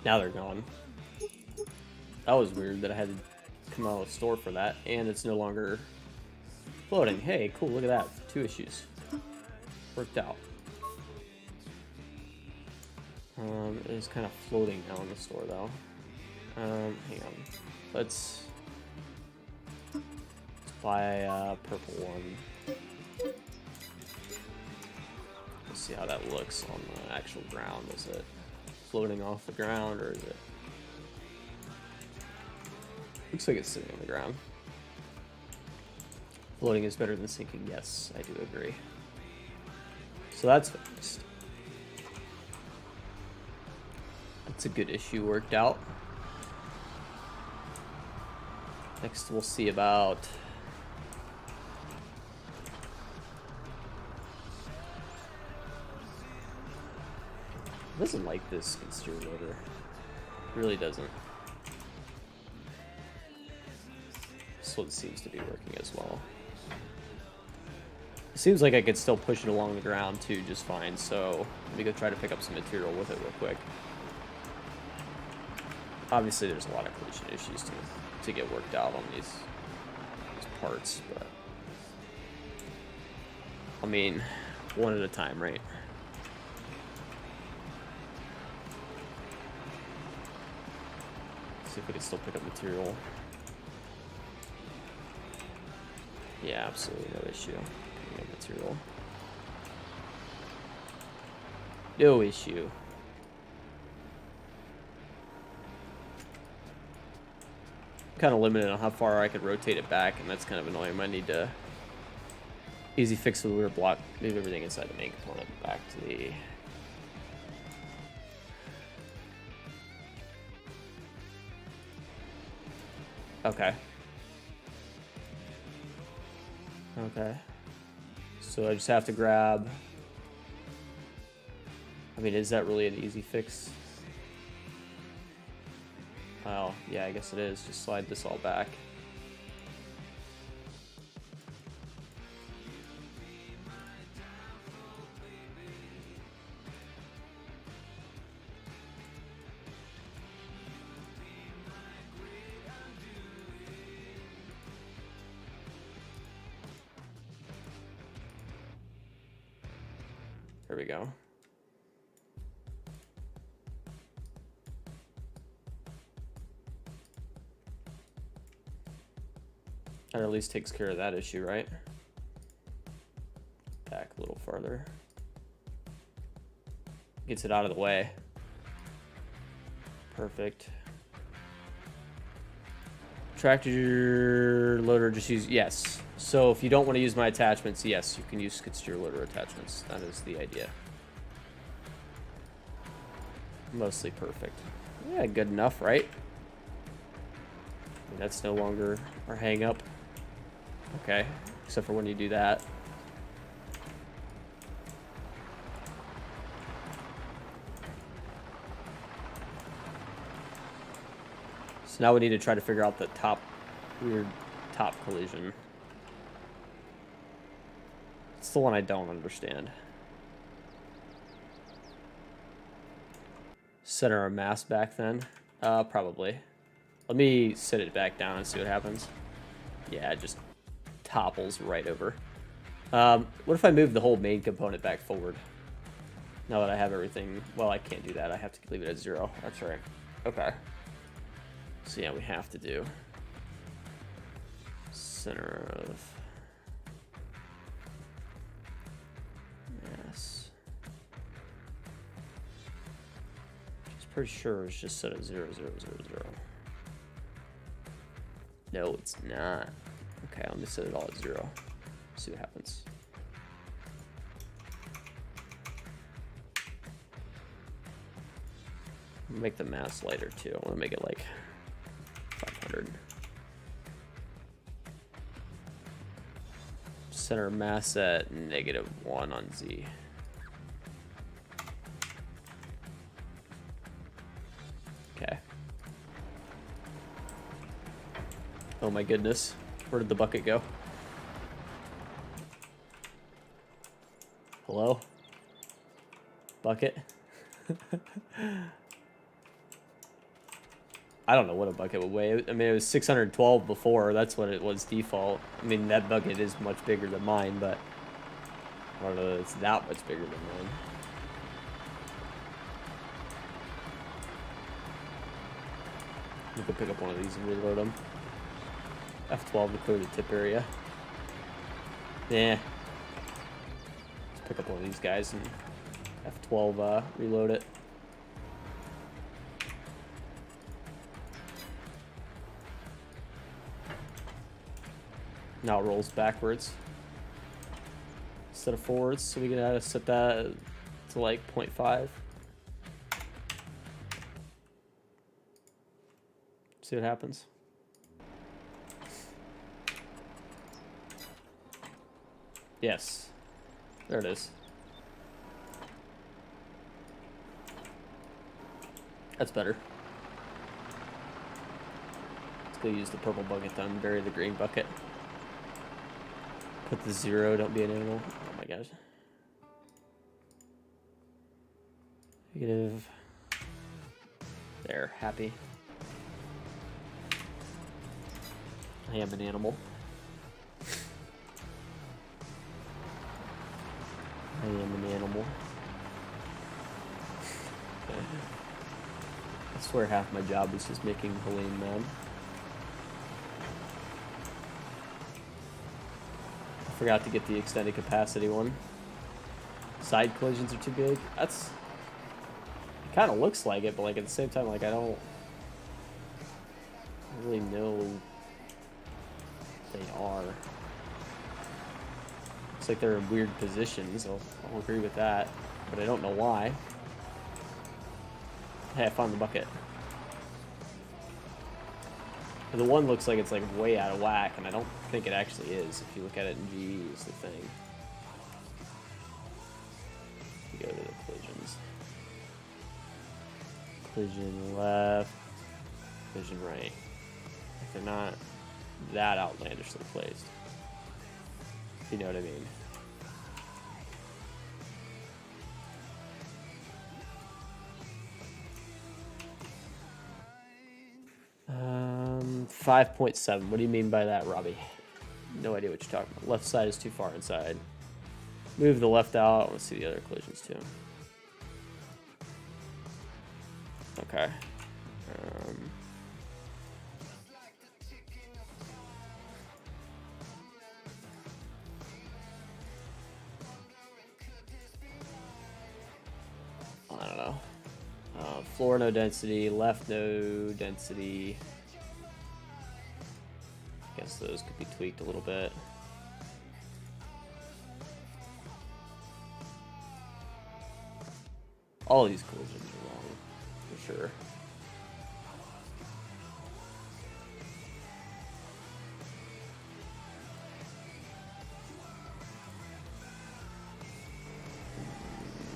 Now they're gone. That was weird that I had to come out of the store for that, and it's no longer floating. Hey, cool, look at that. 2 issues. Worked out. It is kind of floating now in the store, though. Hang on. Let's buy a purple one. Let's see how that looks on the actual ground. Is it floating off the ground, or is it? Looks like it's sitting on the ground. Floating is better than sinking. Yes, I do agree. So that's fixed. That's a good issue worked out. Next we'll see about doesn't like this skid motor. It really doesn't. This one seems to be working as well. It seems like I could still push it along the ground too just fine, so let me go try to pick up some material with it real quick. Obviously there's a lot of collision issues too. to get worked out on these parts, but I mean, one at a time, right? See if we can still pick up material. Yeah, absolutely no issue. Picking up material. No issue. Kind of limited on how far I could rotate it back, and that's kind of annoying. I might need to easy fix the rear block, move everything inside the main component back to the okay. So I just have to grab, I mean, is that really an easy fix? Well, yeah, I guess it is. Just slide this all back. There we go. That at least takes care of that issue, right? Back a little farther. Gets it out of the way. Perfect. Tractor loader, just use, yes. So if you don't want to use my attachments, yes, you can use skid steer loader attachments. That is the idea. Mostly perfect. Yeah, good enough, right? I mean, that's no longer our hang up. Okay, except for when you do that. So now we need to try to figure out the top, weird top collision. It's the one I don't understand. Center our mass back then? Probably. Let me set it back down and see what happens. Yeah, it just topples right over. What if I move the whole main component back forward? Now that I have everything, well, I can't do that. I have to leave it at 0. That's right. Okay. So yeah, we have to do center of mass. Just pretty sure it's just set at 0, 0, 0, 0. No, it's not. Okay, let me set it all at 0. See what happens. Make the mass lighter too. I want to make it like 500. Center mass at -1 on Z. Okay. Oh my goodness. Where did the bucket go? Hello? Bucket? I don't know what a bucket would weigh. I mean, it was 612 before. That's what it was default. I mean, that bucket is much bigger than mine, but I don't know that it's that much bigger than mine. You could pick up one of these and reload them. F12 to clear the tip area. Yeah. Let's pick up one of these guys and F12 reload it. Now it rolls backwards instead of forwards, so we gotta set that to like 0.5. See what happens. Yes, there it is. That's better. Let's go use the purple bucket then, bury the green bucket. Put the 0, don't be an animal. Oh my gosh. Negative. There, happy. I am an animal. I am an animal. I swear half my job is just making Helene mad. I forgot to get the extended capacity one. Side collisions are too big. That's... It kind of looks like it, but like at the same time, like I don't really know they are. Looks like they're in weird positions. I'll agree with that, but I don't know why. Hey, I found the bucket. And the one looks like it's like way out of whack, and I don't think it actually is. If you look at it in GE, is the thing. You go to the collisions. Collision left, collision right. Like they're not that outlandishly placed. If you know what I mean. 5.7. What do you mean by that, Robbie? No idea what you're talking about. Left side is too far inside. Move the left out. I want to see the other collisions too. Okay. I don't know. Floor no density, left no density. Guess those could be tweaked a little bit. All these collisions are wrong, for sure.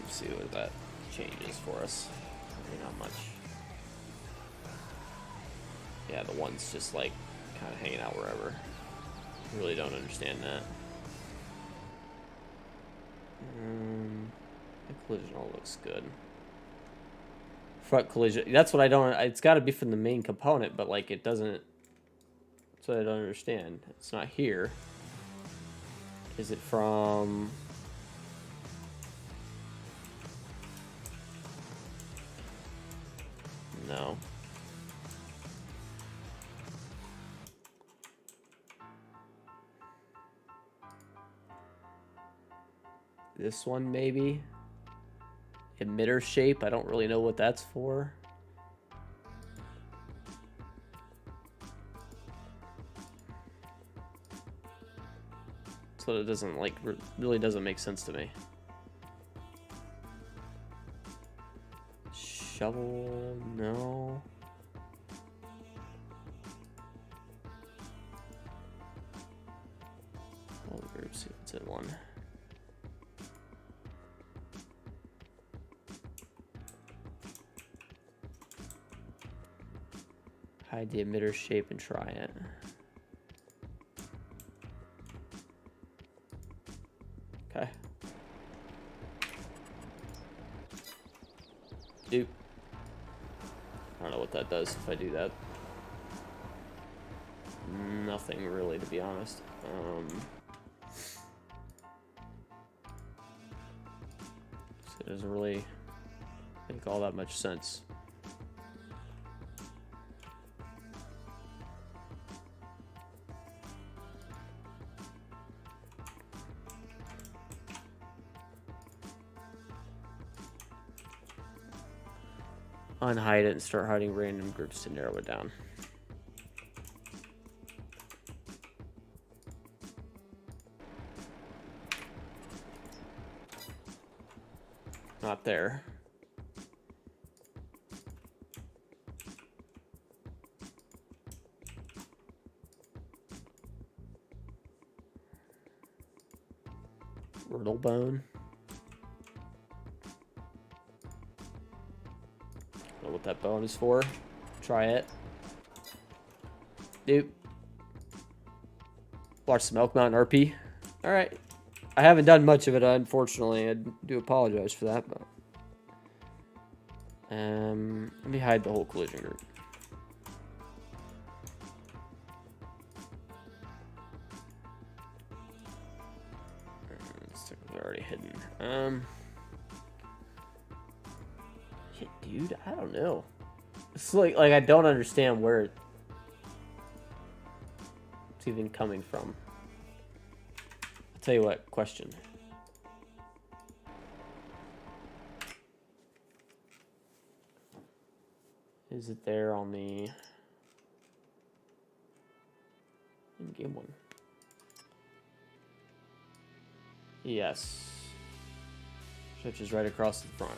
Let's see what that changes for us. Maybe not much. Yeah, the one's just like kind of hanging out wherever. Really don't understand that. The collision all looks good. Front collision. That's what I don't. It's got to be from the main component, but like it doesn't. That's what I don't understand. It's not here. Is it from? No. This one maybe. Emitter shape. I don't really know what that's for. So it doesn't like really doesn't make sense to me. Shovel, no. All the groups, see what's in one. Hide the emitter shape and try it. Okay. Dude. I don't know what that does if I do that. Nothing really, to be honest. So it doesn't really make all that much sense. Unhide it and start hiding random groups to narrow it down. Not there. Riddle bone. Don't know what that bone is for. Try it. Dude. Watch some Elk Mountain RP. Alright. I haven't done much of it, unfortunately. I do apologize for that, but let me hide the whole collision group. like they're already hidden. Shit, dude, I don't know. It's like I don't understand where it's even coming from. I'll tell you what, question. Is it there on the in-game one? Yes. Which is right across the front.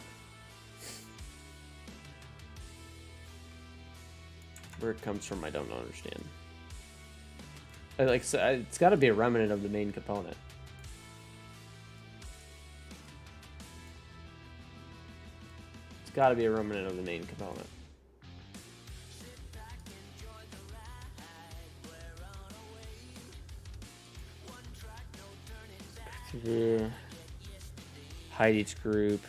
Where it comes from, I don't understand. Like, it's got to be a remnant of the main component. It's got to be a remnant of the main component. Hide each group.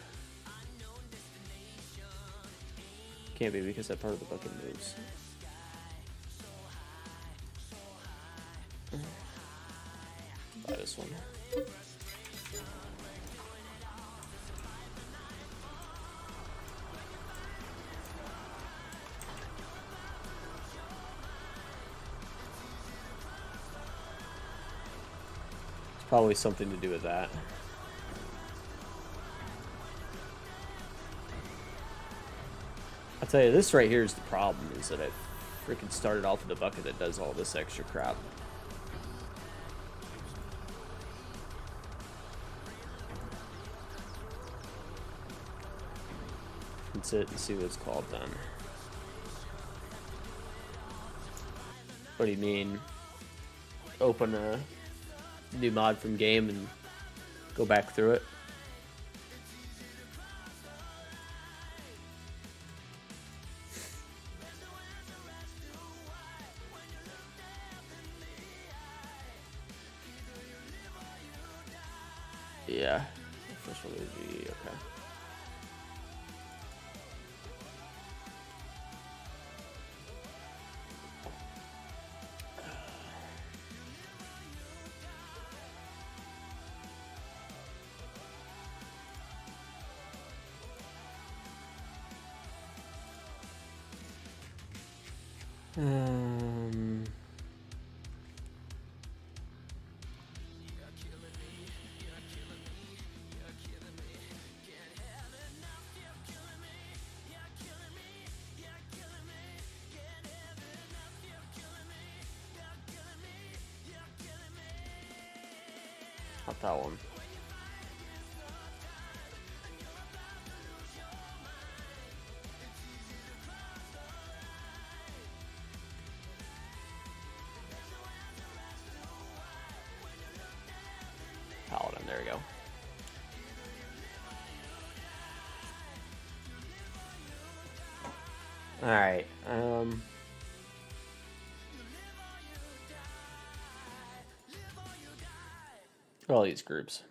Can't be because that part of the bucket moves. Buy this one. It's probably something to do with that. I'll tell you, this right here is the problem, is that I freaking started off with a bucket that does all this extra crap. Let's sit and see what it's called then. What do you mean? Open a new mod from game and go back through it? Yeah. Official AG, okay. Not that one. Paladin, there we go. All right. All these groups.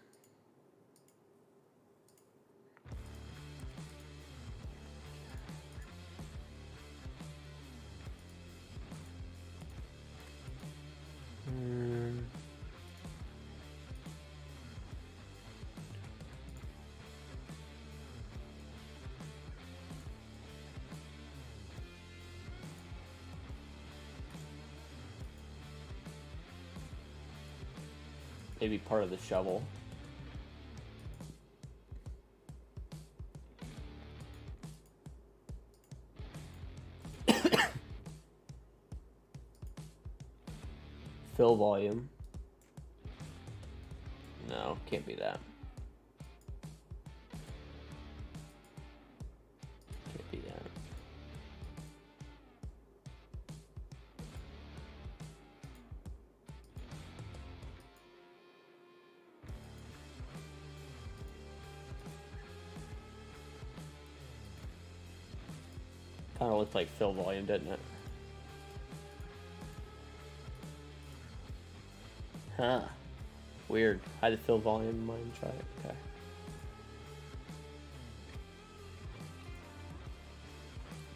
Maybe part of the shovel. Fill volume. No, can't be that. Can't be that. Kind of looked like fill volume, didn't it? Huh. Weird. Hide the fill volume. Mind try it. Okay.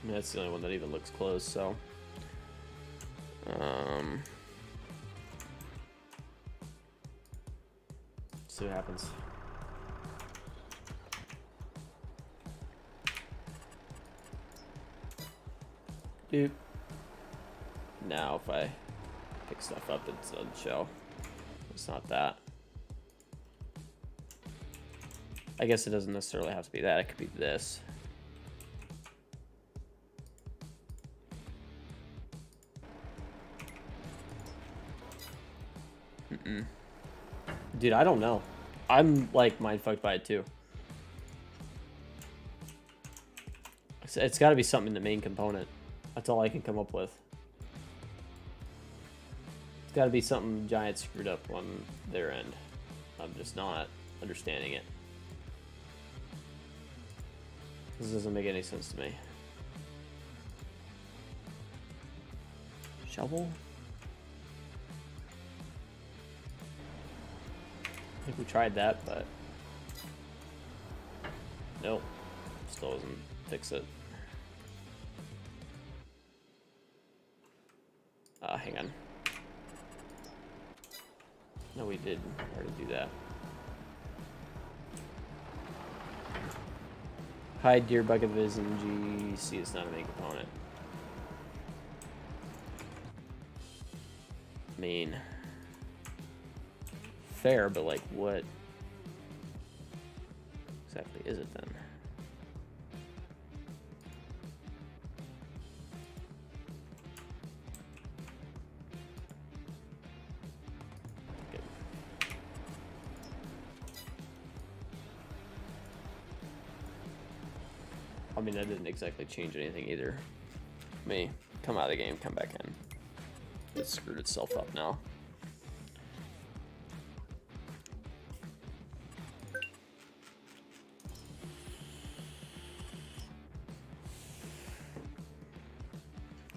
That's the only one that even looks close, so. See what happens. Dude. Now if I pick stuff up, it doesn't show. It's not that. I guess it doesn't necessarily have to be that. It could be this. Dude, I don't know. I'm like mindfucked by it too. It's got to be something in the main component. That's all I can come up with. It's got to be something giant screwed up on their end. I'm just not understanding it. This doesn't make any sense to me. Shovel? I think we tried that, but nope. Still doesn't fix it. Hang on. No, we did already do that. Hide DEERE bucket viz and GC is not a main component. I mean, fair, but like what exactly is it then? I mean, that didn't exactly change anything either. Me, come out of the game, come back in. It screwed itself up now.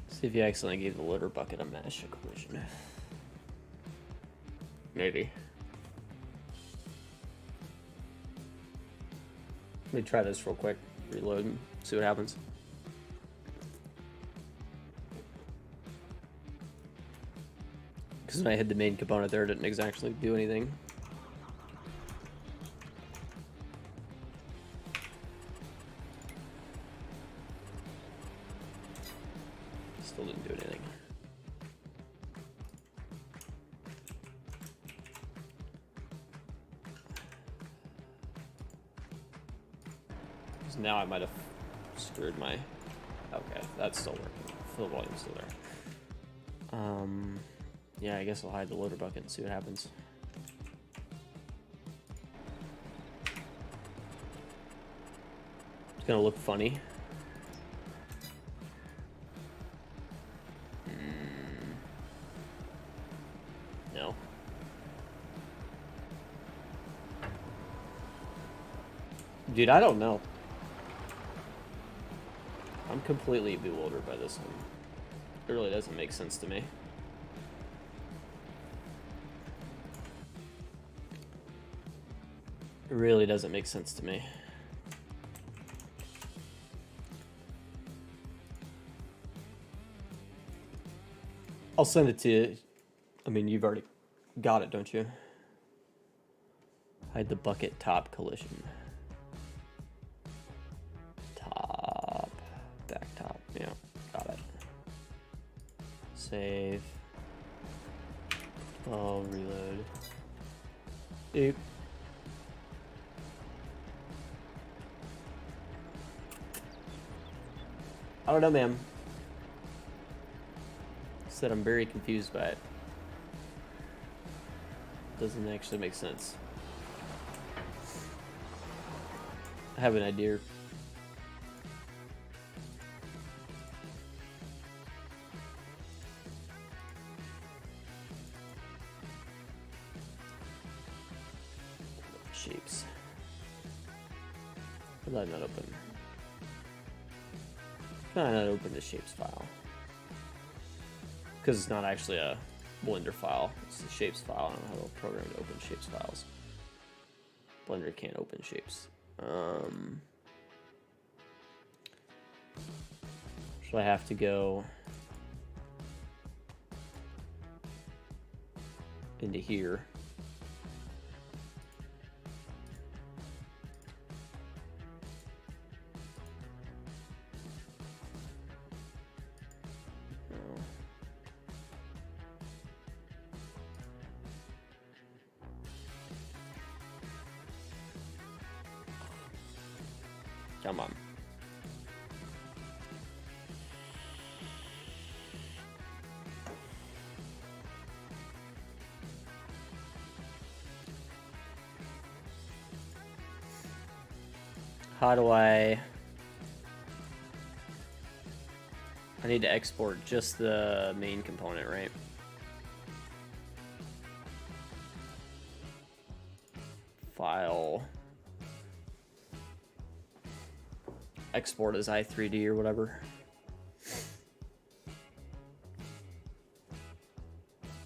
See if you accidentally gave the loader bucket a mesh collision. Maybe. Let me try this real quick. Reload and see what happens. Because when I hit the main component there, it didn't exactly do anything. Still didn't do anything. Now I might have screwed my... Okay, that's still working. Fill volume's still there. Yeah, I guess I'll hide the loader bucket and see what happens. It's gonna look funny. No. Dude, I don't know. I'm completely bewildered by this one. It really doesn't make sense to me. It really doesn't make sense to me. I'll send it to you. I mean, you've already got it, don't you? Hide the bucket top collision. Save. Oh, reload. Oop. I don't know, man. Said I'm very confused by it. Doesn't actually make sense. I have an idea. Shapes. Let that not open. Can I not open the shapes file? Because it's not actually a Blender file. It's the shapes file. I don't have a program to open shapes files. Blender can't open shapes. So I have to go into here. Come on. How do I need to export just the main component, right? File. Export as i3D or whatever.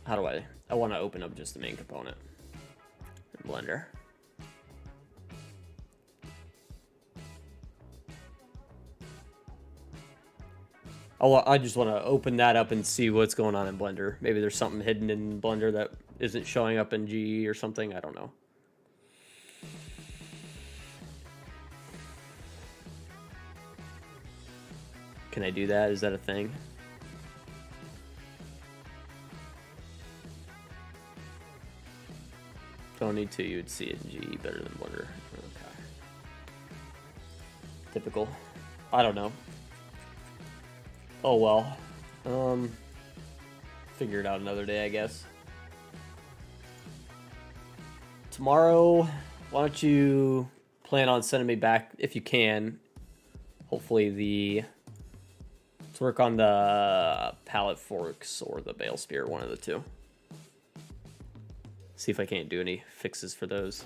How do I want to open up just the main component in Blender. Oh, I just want to open that up and see what's going on in Blender. Maybe there's something hidden in Blender that isn't showing up in GE or something. I don't know. Can I do that? Is that a thing? Don't need to. You would see it in GE better than Blender. Okay. Typical. I don't know. Oh well. Figure it out another day, I guess. Tomorrow, why don't you plan on sending me back if you can? Hopefully let's work on the palette forks or the bale spear, one of the two. See if I can't do any fixes for those.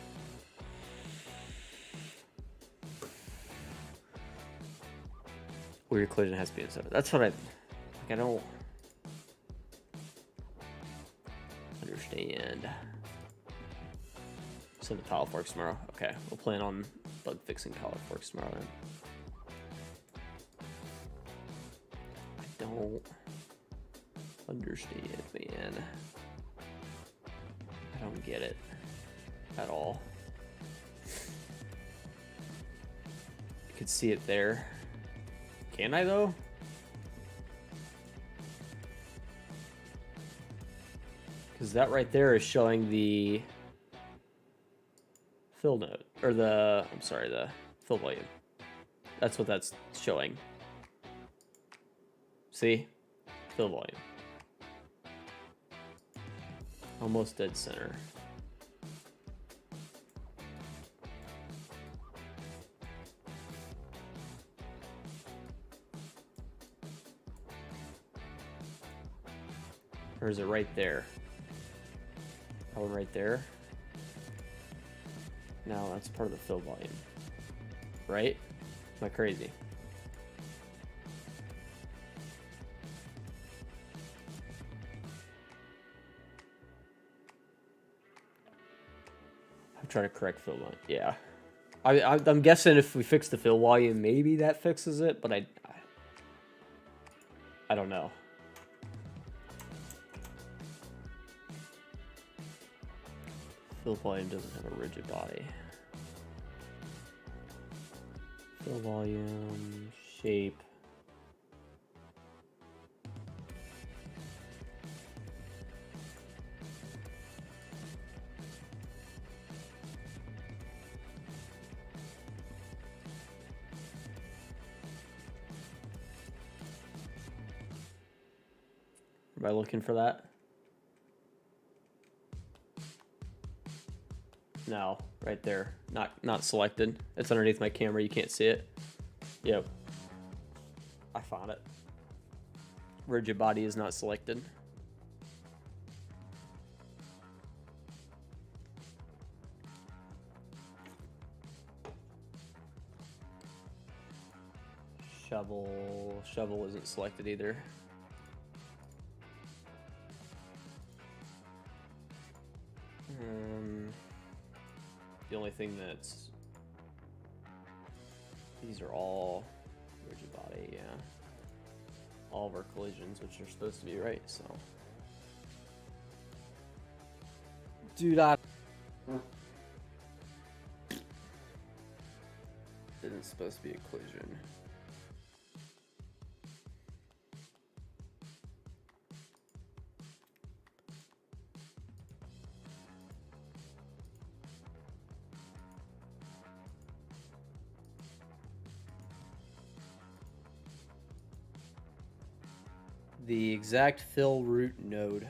Where your collision has to be in 7. That's what I don't understand. Send the palette forks tomorrow. Okay, we'll plan on bug fixing palette forks tomorrow then. I don't understand, man. I don't get it at all. You could see it there. Can I though? Because that right there is showing the fill note, or the fill volume. That's what that's showing. See? Fill volume. Almost dead center. Or is it right there? That one right there? No, that's part of the fill volume. Right? Am I crazy? I'm trying to correct fill volume. Yeah. I'm guessing if we fix the fill volume, maybe that fixes it, but I don't know. Fill volume doesn't have a rigid body. Fill volume, shape. Am I looking for that? No, right there. Not selected. It's underneath my camera. You can't see it. Yep. I found it. Rigid body is not selected. Shovel isn't selected either. The only thing that's... These are all rigid body, yeah. All of our collisions, which are supposed to be right, so... Dude, isn't supposed to be a collision. the exact fill root node.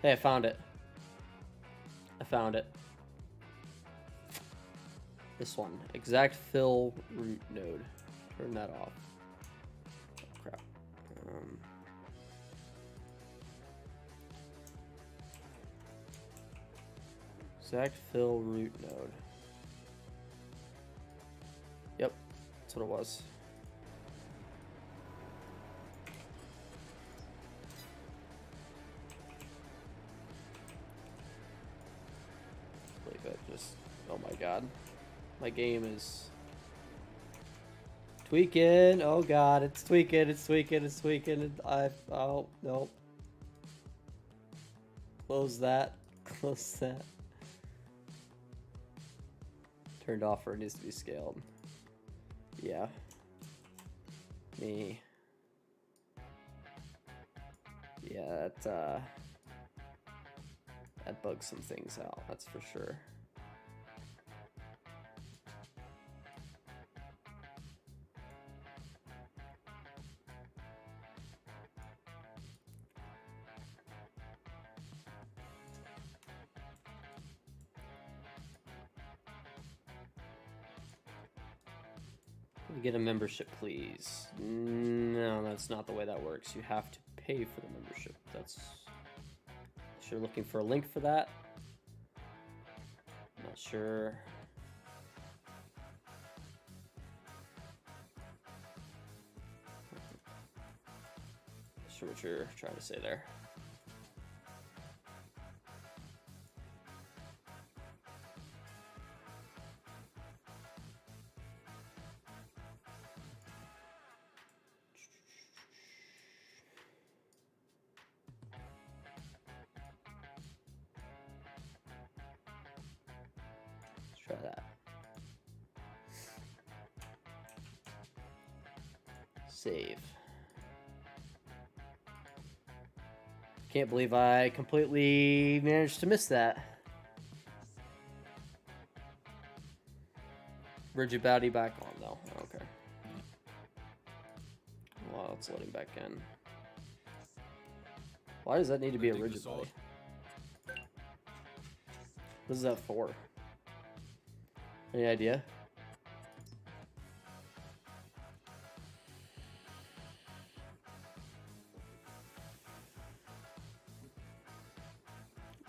Hey, I found it. I found it. This one, exact fill root node. Turn that off. Oh, crap. Exact fill root node. Yep, that's what it was. Like that just, oh my god. My game is tweaking. Oh god, it's tweaking, it's tweaking, it's tweaking. Oh, nope. Close that. Close that. Turned off or it needs to be scaled. Yeah. Me. Yeah, that bugs some things out, that's for sure. Get a membership, please. No, that's not the way that works. You have to pay for the membership. That's... If you're looking for a link for that. Not sure. Not sure what you're trying to say there. Try that. Save. Can't believe I completely managed to miss that. Rigid body back on though. Okay. Well, it's loading back in. Why does that need to be a rigid body? What is that for? Any idea?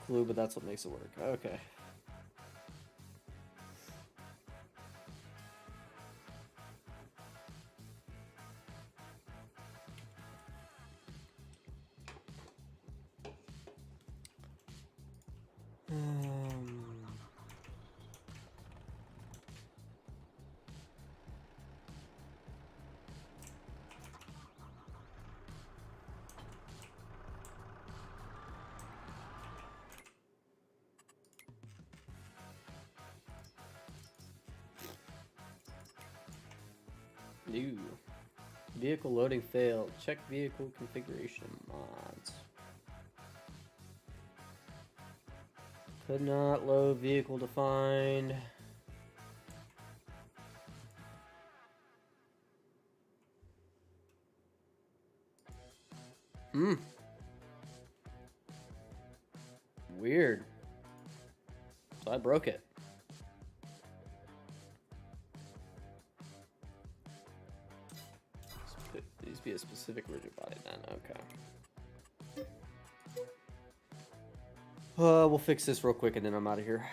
Clue, but that's what makes it work. Okay. New. Vehicle loading failed. Check vehicle configuration mods. Could not load vehicle defined. Weird. So I broke it. These be a specific rigid body then. Okay. We'll fix this real quick and then I'm out of here.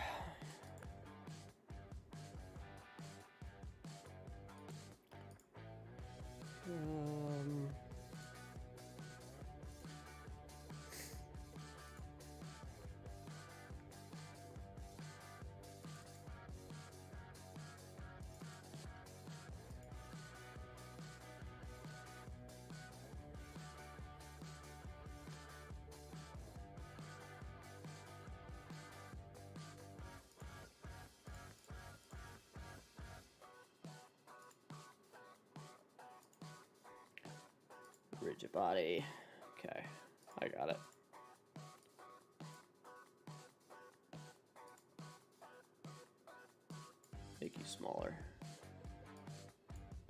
Rigid body. Okay, I got it. Make you smaller.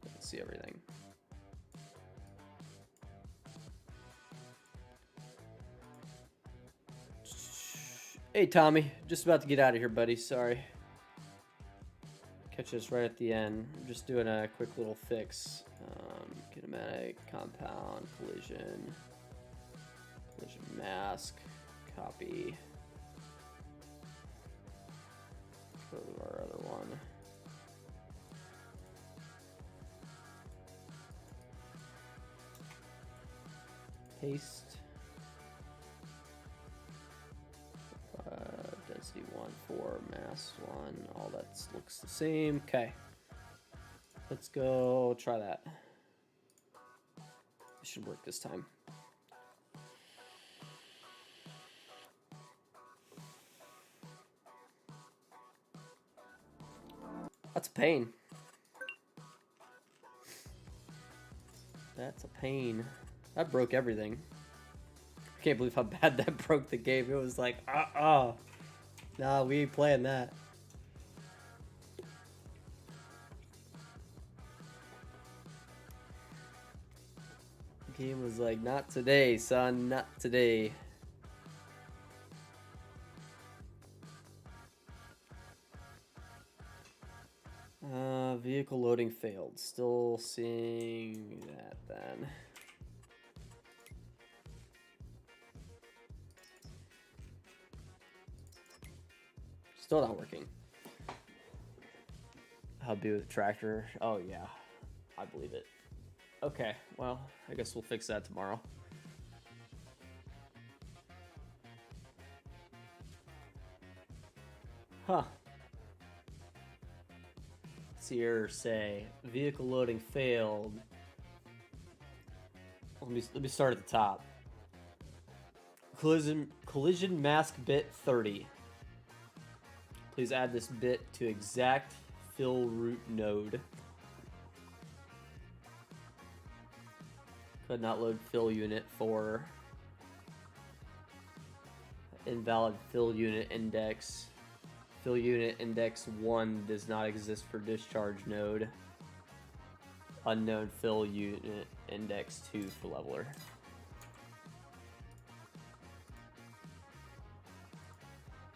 I can see everything. Hey, Tommy. Just about to get out of here, buddy. Sorry. Catch us right at the end. I'm just doing a quick little fix. Kinematic, compound, collision mask, copy. Go to our other one. Paste. Density 1, 4, mass 1. All that looks the same. Okay. Let's go try that. It should work this time. That's a pain. That's a pain. That broke everything. I can't believe how bad that broke the game. It was like, nah, we ain't playing that. The game was like, not today, son, not today. Vehicle loading failed. Still seeing that then. Still not working. How be with the tractor? Oh yeah, I believe it. Okay, well, I guess we'll fix that tomorrow. Huh. Let's here say vehicle loading failed. Let me start at the top. Collision mask bit 30. Please add this bit to exact fill root node. Could not load fill unit for invalid fill unit index. Fill unit index 1 does not exist for discharge node. Unknown fill unit index 2 for leveler.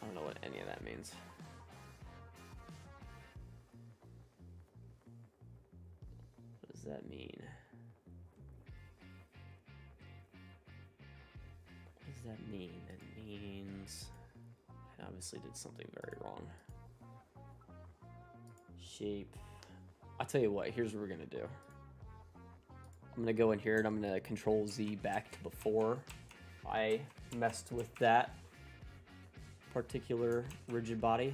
I don't know what any of that means. What does that mean? What does that mean? That means I obviously did something very wrong. Shape. I'll tell you what, here's what we're gonna do. I'm gonna go in here and I'm gonna Control Z back to before I messed with that particular rigid body.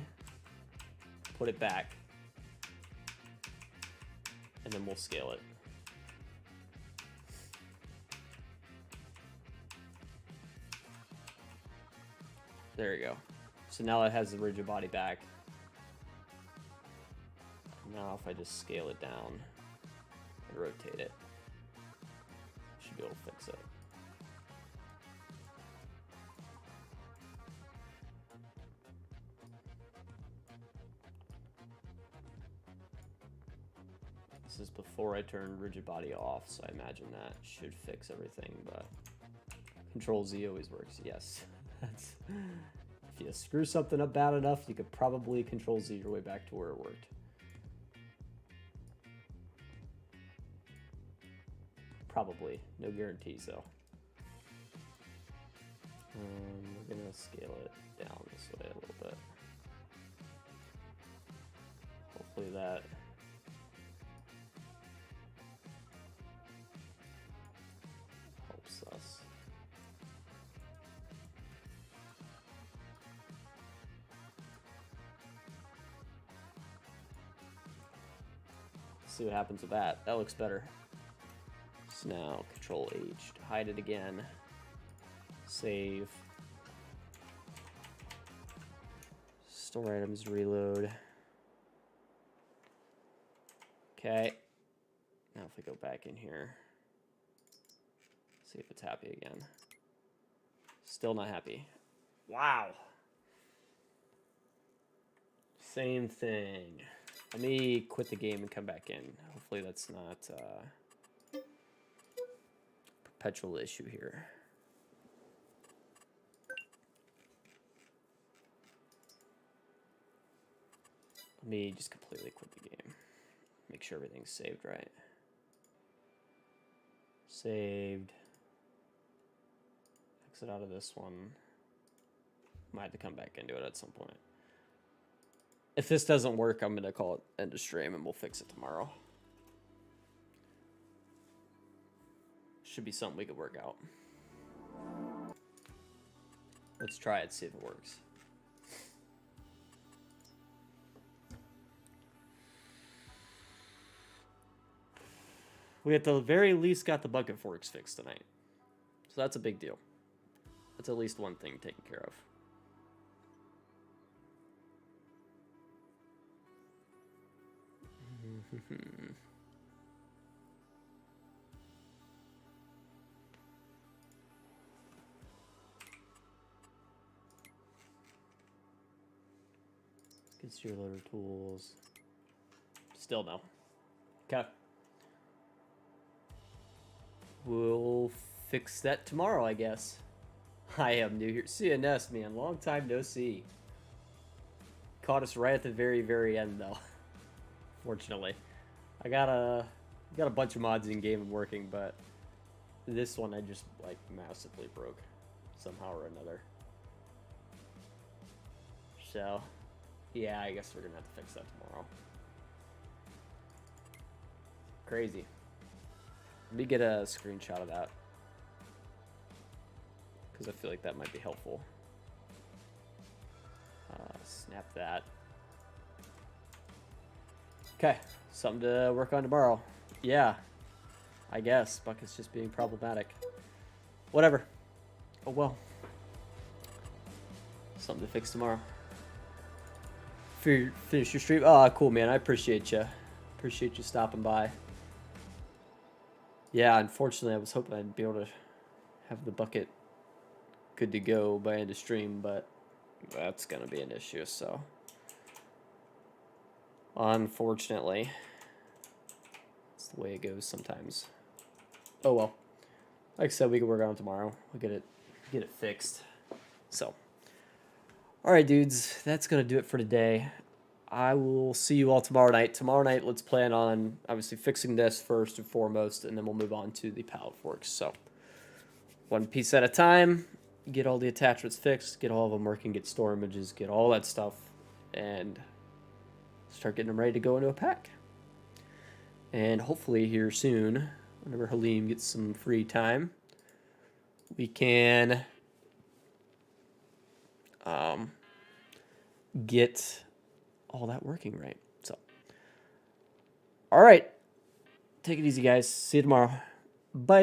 Put it back. And then we'll scale it. There you go. So now it has the rigid body back. Now if I just scale it down and rotate it, I should be able to fix it. This is before I turn rigid body off, so I imagine that should fix everything, but Control Z always works, yes. That's, if you screw something up bad enough, you could probably Control Z your way back to where it worked. Probably, no guarantees though. We're gonna scale it down this way a little bit. Hopefully that helps us. See what happens with that. That looks better. So now Control H to hide it again. Save. Store items, reload. Okay. Now if we go back in here, see if it's happy again. Still not happy. Wow. Same thing. Let me quit the game and come back in. Hopefully that's not a perpetual issue here. Let me just completely quit the game. Make sure everything's saved right. Saved. Exit out of this one. Might have to come back into it at some point. If this doesn't work, I'm going to call it end of stream and we'll fix it tomorrow. Should be something we could work out. Let's try it, see if it works. We at the very least got the bucket forks fixed tonight. So that's a big deal. That's at least one thing taken care of. Skid loader tools. Still no. Okay. We'll fix that tomorrow, I guess. I am new here. CNS, man. Long time no see. Caught us right at the very, very end, though. Fortunately. I got a bunch of mods in game working, but this one I just, like, massively broke somehow or another. So, yeah, I guess we're gonna have to fix that tomorrow. Crazy. Let me get a screenshot of that, because I feel like that might be helpful. Snap that. Okay, something to work on tomorrow. Yeah, I guess. Bucket's just being problematic. Whatever. Oh well. Something to fix tomorrow. Finish your stream. Oh, cool, man. I appreciate you. Appreciate you stopping by. Yeah, unfortunately, I was hoping I'd be able to have the bucket good to go by end of stream, but that's going to be an issue, so. Unfortunately. That's the way it goes sometimes. Oh, well. Like I said, we can work on it tomorrow. We'll get it fixed. So. Alright, dudes. That's going to do it for today. I will see you all tomorrow night. Tomorrow night, let's plan on, obviously, fixing this first and foremost, and then we'll move on to the pallet forks. So, one piece at a time, get all the attachments fixed, get all of them working, get store images, get all that stuff, and start getting them ready to go into a pack. And hopefully here soon, whenever Halim gets some free time, we can get all that working right. So, all right. Take it easy, guys. See you tomorrow. Bye.